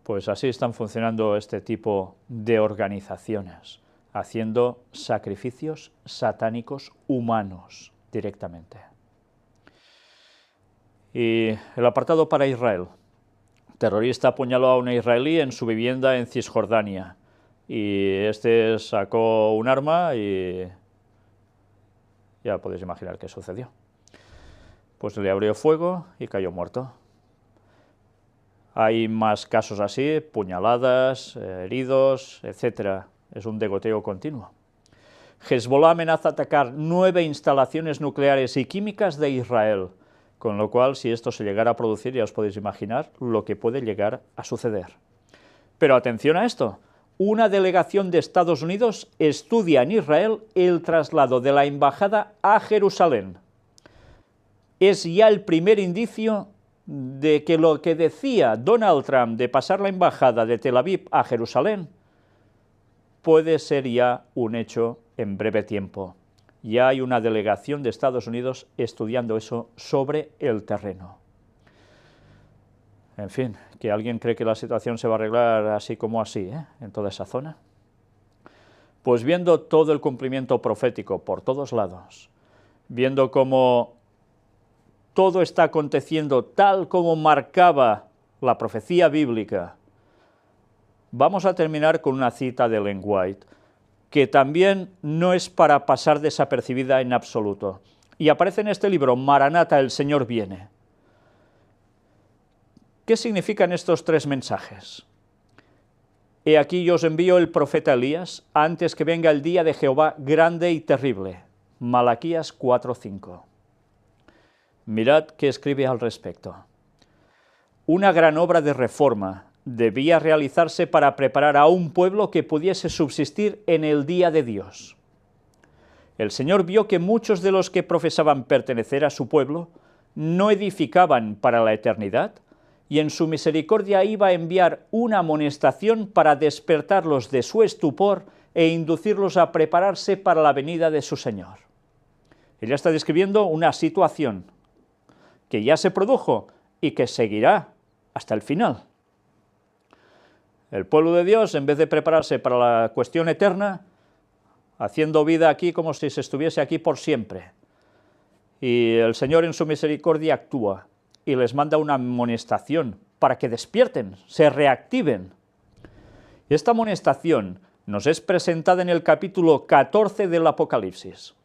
A: Pues así están funcionando este tipo de organizaciones, haciendo sacrificios satánicos humanos directamente. Y el apartado para Israel. Terrorista apuñaló a una israelí en su vivienda en Cisjordania. Y este sacó un arma y ya podéis imaginar qué sucedió. Pues le abrió fuego y cayó muerto. Hay más casos así, puñaladas, heridos, etc. Es un degoteo continuo. Hezbollah amenaza atacar 9 instalaciones nucleares y químicas de Israel, con lo cual, si esto se llegara a producir, ya os podéis imaginar lo que puede llegar a suceder. Pero atención a esto. una delegación de Estados Unidos estudia en Israel el traslado de la embajada a Jerusalén. Es ya el primer indicio de que lo que decía Donald Trump de pasar la embajada de Tel Aviv a Jerusalén puede ser ya un hecho en breve tiempo. Ya hay una delegación de Estados Unidos estudiando eso sobre el terreno. En fin, que alguien cree que la situación se va a arreglar así como así, en toda esa zona. Pues viendo todo el cumplimiento profético por todos lados, viendo cómo todo está aconteciendo tal como marcaba la profecía bíblica, vamos a terminar con una cita de Ellen White, que también no es para pasar desapercibida en absoluto. Y aparece en este libro, Maranata, el Señor viene. ¿Qué significan estos tres mensajes? He aquí yo os envío el profeta Elías, antes que venga el día de Jehová grande y terrible. Malaquías 4:5. Mirad qué escribe al respecto. Una gran obra de reforma debía realizarse para preparar a un pueblo que pudiese subsistir en el día de Dios. El Señor vio que muchos de los que profesaban pertenecer a su pueblo no edificaban para la eternidad, y en su misericordia iba a enviar una amonestación para despertarlos de su estupor e inducirlos a prepararse para la venida de su Señor. Ella está describiendo una situación que ya se produjo y que seguirá hasta el final. El pueblo de Dios, en vez de prepararse para la cuestión eterna, haciendo vida aquí como si se estuviese aquí por siempre. Y el Señor en su misericordia actúa y les manda una amonestación para que despierten, se reactiven. Esta amonestación nos es presentada en el capítulo 14 del Apocalipsis.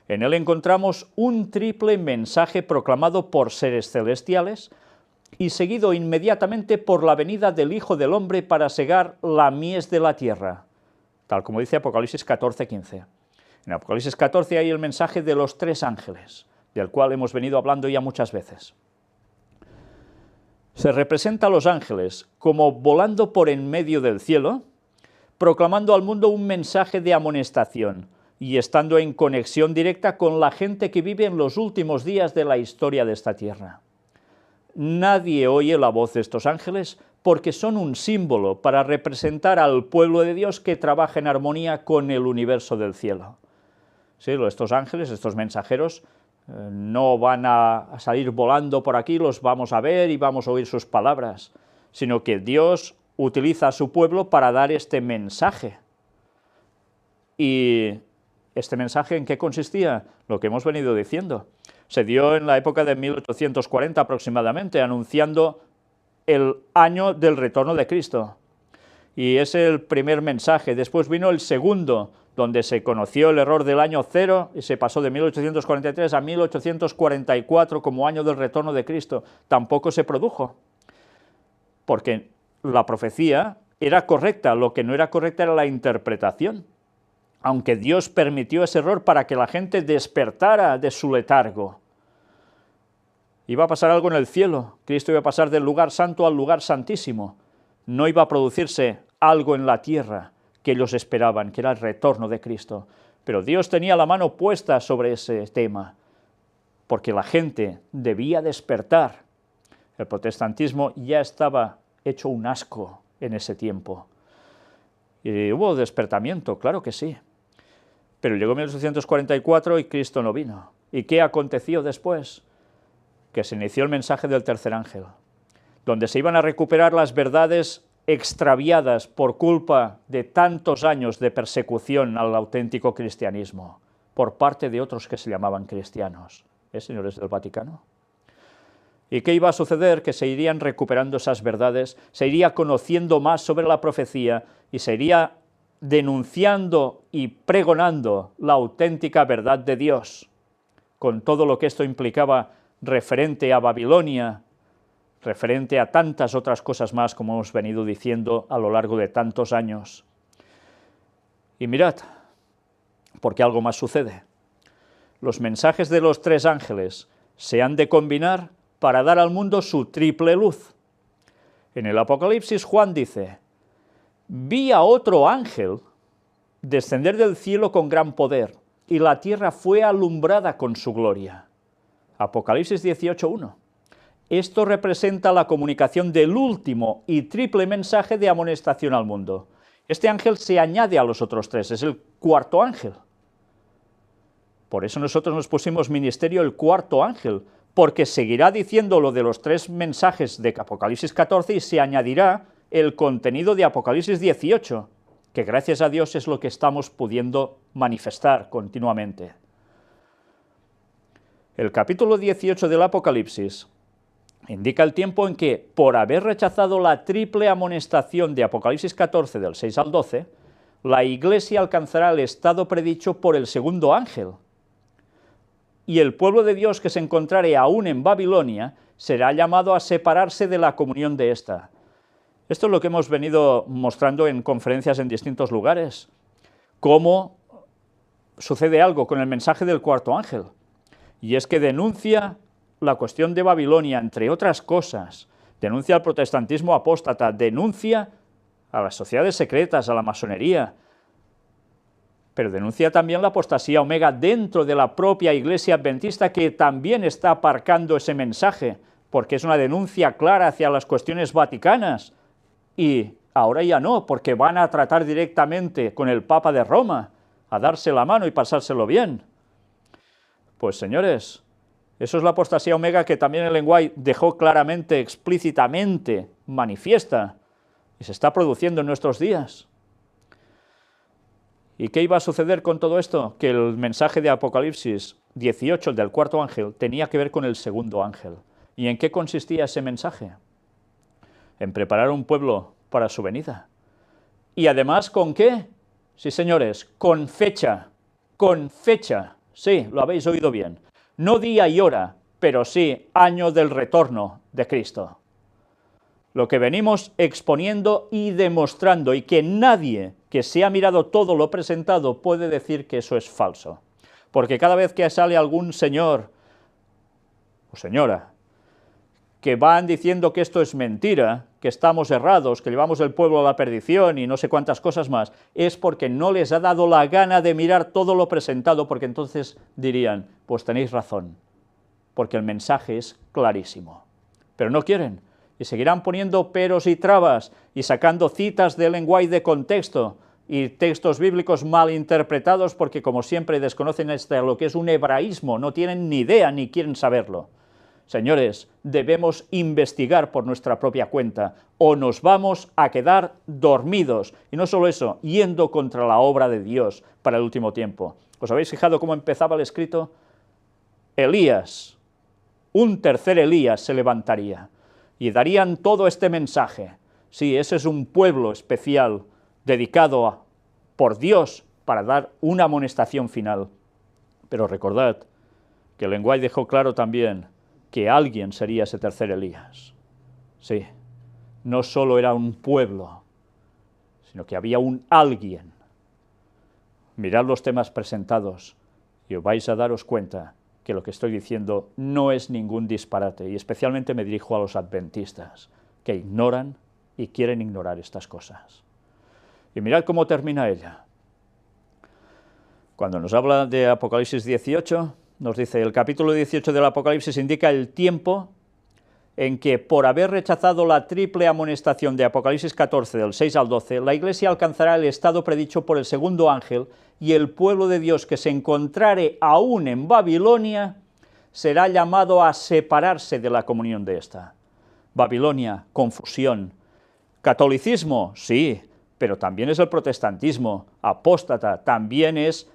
A: En él encontramos un triple mensaje proclamado por seres celestiales y seguido inmediatamente por la venida del Hijo del Hombre para segar la mies de la tierra, tal como dice Apocalipsis 14:15. En Apocalipsis 14 hay el mensaje de los tres ángeles, del cual hemos venido hablando ya muchas veces. Se representa a los ángeles como volando por en medio del cielo, proclamando al mundo un mensaje de amonestación y estando en conexión directa con la gente que vive en los últimos días de la historia de esta tierra. Nadie oye la voz de estos ángeles porque son un símbolo para representar al pueblo de Dios que trabaja en armonía con el universo del cielo. Sí, estos ángeles, estos mensajeros, no van a salir volando por aquí, los vamos a ver y vamos a oír sus palabras, sino que Dios utiliza a su pueblo para dar este mensaje. ¿Y este mensaje en qué consistía? Lo que hemos venido diciendo. Se dio en la época de 1840 aproximadamente, anunciando el año del retorno de Cristo. Y es el primer mensaje. Después vino el segundo, donde se conoció el error del año cero y se pasó de 1843 a 1844 como año del retorno de Cristo. Tampoco se produjo, porque la profecía era correcta, lo que no era correcta era la interpretación, aunque Dios permitió ese error para que la gente despertara de su letargo. Iba a pasar algo en el cielo, Cristo iba a pasar del lugar santo al lugar santísimo, no iba a producirse algo en la tierra que ellos esperaban, que era el retorno de Cristo. Pero Dios tenía la mano puesta sobre ese tema, porque la gente debía despertar. El protestantismo ya estaba hecho un asco en ese tiempo. Y hubo despertamiento, claro que sí. Pero llegó 1844 y Cristo no vino. ¿Y qué aconteció después? Que se inició el mensaje del tercer ángel, donde se iban a recuperar las verdades extraviadas por culpa de tantos años de persecución al auténtico cristianismo por parte de otros que se llamaban cristianos, señores del Vaticano. ¿Y qué iba a suceder? Que se irían recuperando esas verdades, se iría conociendo más sobre la profecía y se iría denunciando y pregonando la auténtica verdad de Dios, con todo lo que esto implicaba referente a Babilonia, referente a tantas otras cosas más, como hemos venido diciendo a lo largo de tantos años. Y mirad, porque algo más sucede. Los mensajes de los tres ángeles se han de combinar para dar al mundo su triple luz. En el Apocalipsis, Juan dice: vi a otro ángel descender del cielo con gran poder, y la tierra fue alumbrada con su gloria. Apocalipsis 18:1. Esto representa la comunicación del último y triple mensaje de amonestación al mundo. Este ángel se añade a los otros tres, es el cuarto ángel. Por eso nosotros nos pusimos ministerio el cuarto ángel, porque seguirá diciendo lo de los tres mensajes de Apocalipsis 14 y se añadirá el contenido de Apocalipsis 18, que gracias a Dios es lo que estamos pudiendo manifestar continuamente. El capítulo 18 del Apocalipsis indica el tiempo en que, por haber rechazado la triple amonestación de Apocalipsis 14 del 6 al 12, la Iglesia alcanzará el estado predicho por el segundo ángel, y el pueblo de Dios que se encontrare aún en Babilonia será llamado a separarse de la comunión de ésta. Esto es lo que hemos venido mostrando en conferencias en distintos lugares, cómo sucede algo con el mensaje del cuarto ángel, y es que denuncia la cuestión de Babilonia, entre otras cosas, denuncia al protestantismo apóstata, denuncia a las sociedades secretas, a la masonería, pero denuncia también la apostasía omega dentro de la propia Iglesia adventista, que también está aparcando ese mensaje, porque es una denuncia clara hacia las cuestiones vaticanas, y ahora ya no, porque van a tratar directamente con el Papa de Roma, a darse la mano y pasárselo bien. Pues señores, eso es la apostasía omega que también el lenguaje dejó claramente, explícitamente manifiesta, y se está produciendo en nuestros días. ¿Y qué iba a suceder con todo esto? Que el mensaje de Apocalipsis 18, el del cuarto ángel, tenía que ver con el segundo ángel. ¿Y en qué consistía ese mensaje? En preparar un pueblo para su venida. ¿Y además con qué? Sí, señores, con fecha, sí, lo habéis oído bien. No día y hora, pero sí año del retorno de Cristo. Lo que venimos exponiendo y demostrando, y que nadie que se ha mirado todo lo presentado puede decir que eso es falso. Porque cada vez que sale algún señor o señora que van diciendo que esto es mentira, que estamos errados, que llevamos el pueblo a la perdición y no sé cuántas cosas más, es porque no les ha dado la gana de mirar todo lo presentado, porque entonces dirían, pues tenéis razón, porque el mensaje es clarísimo. Pero no quieren, y seguirán poniendo peros y trabas, y sacando citas de lenguaje de contexto, y textos bíblicos mal interpretados, porque como siempre desconocen lo que es un hebraísmo, no tienen ni idea ni quieren saberlo. Señores, debemos investigar por nuestra propia cuenta, o nos vamos a quedar dormidos, y no solo eso, yendo contra la obra de Dios para el último tiempo. ¿Os habéis fijado cómo empezaba el escrito? Elías, un tercer Elías se levantaría, y darían todo este mensaje. Sí, ese es un pueblo especial, dedicado por Dios para dar una amonestación final. Pero recordad que el lenguaje dejó claro también que alguien sería ese tercer Elías. Sí, no solo era un pueblo, sino que había un alguien. Mirad los temas presentados y os vais a daros cuenta que lo que estoy diciendo no es ningún disparate, y especialmente me dirijo a los adventistas, que ignoran y quieren ignorar estas cosas. Y mirad cómo termina ella. Cuando nos habla de Apocalipsis 18, nos dice, el capítulo 18 del Apocalipsis indica el tiempo en que, por haber rechazado la triple amonestación de Apocalipsis 14, del 6 al 12, la Iglesia alcanzará el estado predicho por el segundo ángel, y el pueblo de Dios que se encontrare aún en Babilonia será llamado a separarse de la comunión de esta. Babilonia, confusión. Catolicismo, sí, pero también es el protestantismo. Apóstata, también es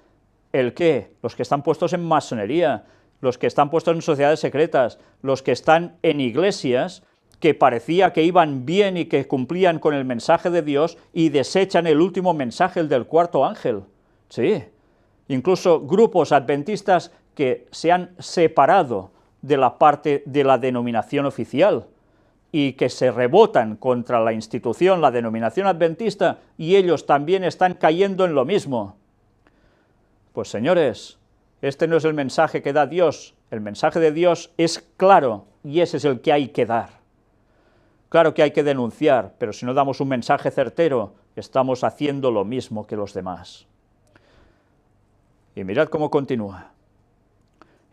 A: ¿el qué? Los que están puestos en masonería, los que están puestos en sociedades secretas, los que están en iglesias que parecía que iban bien y que cumplían con el mensaje de Dios y desechan el último mensaje, el del cuarto ángel. Sí, incluso grupos adventistas que se han separado de la parte de la denominación oficial y que se rebotan contra la institución, la denominación adventista, y ellos también están cayendo en lo mismo. Pues señores, este no es el mensaje que da Dios. El mensaje de Dios es claro, y ese es el que hay que dar. Claro que hay que denunciar, pero si no damos un mensaje certero, estamos haciendo lo mismo que los demás. Y mirad cómo continúa.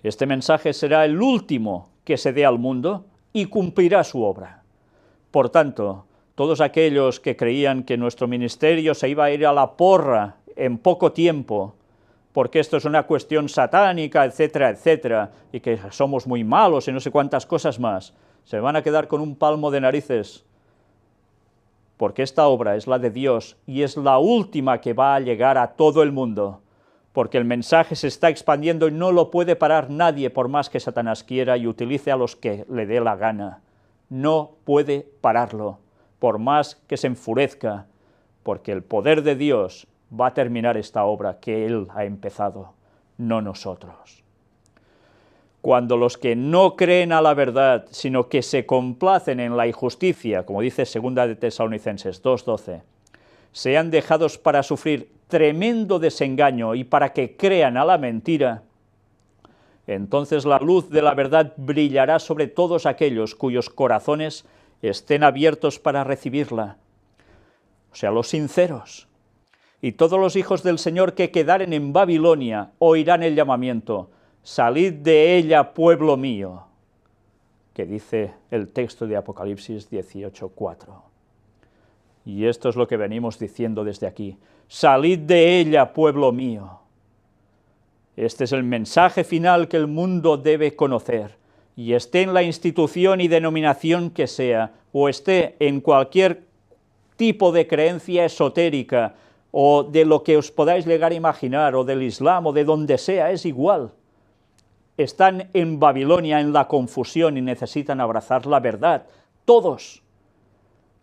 A: Este mensaje será el último que se dé al mundo y cumplirá su obra. Por tanto, todos aquellos que creían que nuestro ministerio se iba a ir a la porra en poco tiempo, porque esto es una cuestión satánica, etcétera, etcétera, y que somos muy malos y no sé cuántas cosas más, se van a quedar con un palmo de narices, porque esta obra es la de Dios y es la última que va a llegar a todo el mundo, porque el mensaje se está expandiendo y no lo puede parar nadie por más que Satanás quiera y utilice a los que le dé la gana. No puede pararlo, por más que se enfurezca, porque el poder de Dios va a terminar esta obra que Él ha empezado, no nosotros. Cuando los que no creen a la verdad, sino que se complacen en la injusticia, como dice 2 de Tesalonicenses 2:12, sean dejados para sufrir tremendo desengaño y para que crean a la mentira, entonces la luz de la verdad brillará sobre todos aquellos cuyos corazones estén abiertos para recibirla, o sea, los sinceros. Y todos los hijos del Señor que quedaren en Babilonia oirán el llamamiento: salid de ella, pueblo mío, que dice el texto de Apocalipsis 18:4. Y esto es lo que venimos diciendo desde aquí: salid de ella, pueblo mío. Este es el mensaje final que el mundo debe conocer, y esté en la institución y denominación que sea, o esté en cualquier tipo de creencia esotérica, o de lo que os podáis llegar a imaginar, o del Islam, o de donde sea, es igual. Están en Babilonia en la confusión y necesitan abrazar la verdad, todos.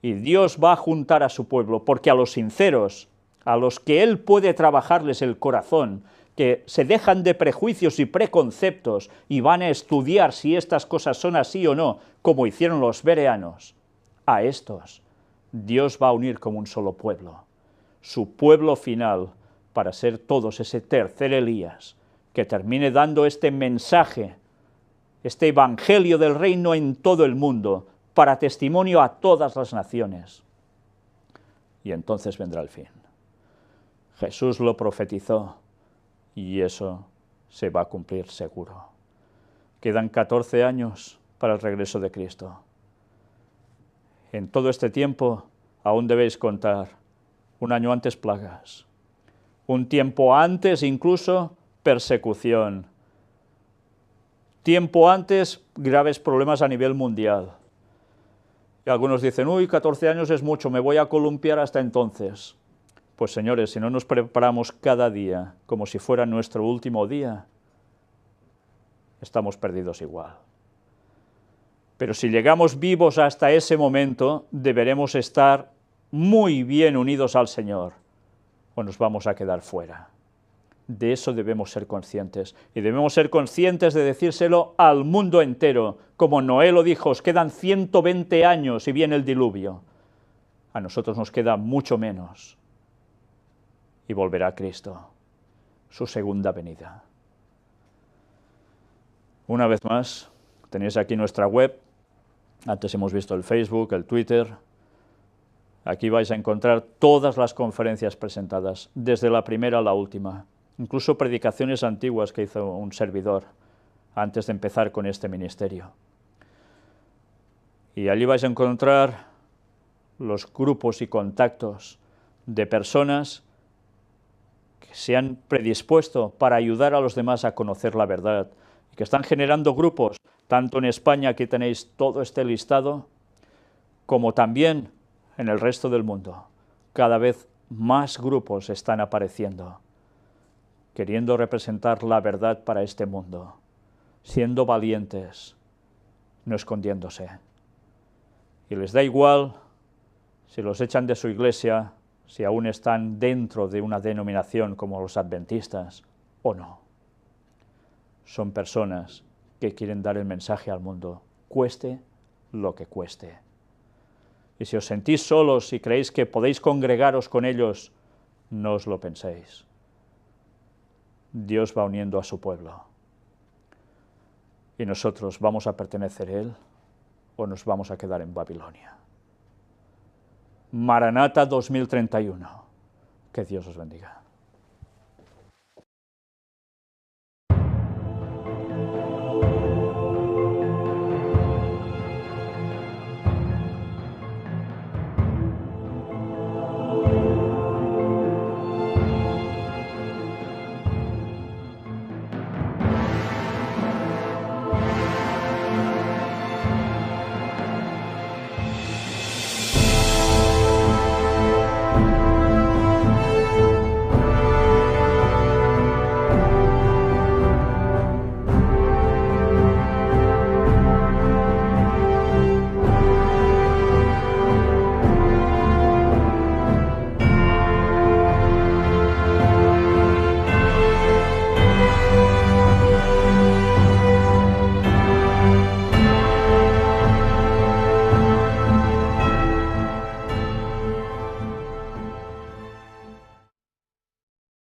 A: Y Dios va a juntar a su pueblo, porque a los sinceros, a los que Él puede trabajarles el corazón, que se dejan de prejuicios y preconceptos y van a estudiar si estas cosas son así o no, como hicieron los bereanos, a estos Dios va a unir como un solo pueblo, su pueblo final, para ser todos ese tercer Elías, que termine dando este mensaje, este evangelio del reino en todo el mundo, para testimonio a todas las naciones. Y entonces vendrá el fin. Jesús lo profetizó, y eso se va a cumplir seguro. Quedan 14 años para el regreso de Cristo. En todo este tiempo aún debéis contar: un año antes plagas, un tiempo antes incluso persecución, tiempo antes graves problemas a nivel mundial. Y algunos dicen: uy, 14 años es mucho, me voy a columpiar hasta entonces. Pues señores, si no nos preparamos cada día como si fuera nuestro último día, estamos perdidos igual. Pero si llegamos vivos hasta ese momento, deberemos estar muy bien unidos al Señor, o nos vamos a quedar fuera. De eso debemos ser conscientes, y debemos ser conscientes de decírselo al mundo entero, como Noé lo dijo: os quedan 120 años y viene el diluvio. A nosotros nos queda mucho menos, y volverá Cristo, su segunda venida. Una vez más, tenéis aquí nuestra web. Antes hemos visto el Facebook, el Twitter. Aquí vais a encontrar todas las conferencias presentadas, desde la primera a la última, incluso predicaciones antiguas que hizo un servidor antes de empezar con este ministerio. Y allí vais a encontrar los grupos y contactos de personas que se han predispuesto para ayudar a los demás a conocer la verdad, y que están generando grupos, tanto en España, aquí tenéis todo este listado, como también en el resto del mundo. Cada vez más grupos están apareciendo, queriendo representar la verdad para este mundo, siendo valientes, no escondiéndose. Y les da igual si los echan de su iglesia, si aún están dentro de una denominación como los adventistas o no. Son personas que quieren dar el mensaje al mundo, cueste lo que cueste. Y si os sentís solos y creéis que podéis congregaros con ellos, no os lo penséis. Dios va uniendo a su pueblo. ¿Y nosotros vamos a pertenecer a Él o nos vamos a quedar en Babilonia? Maranata 2031. Que Dios os bendiga.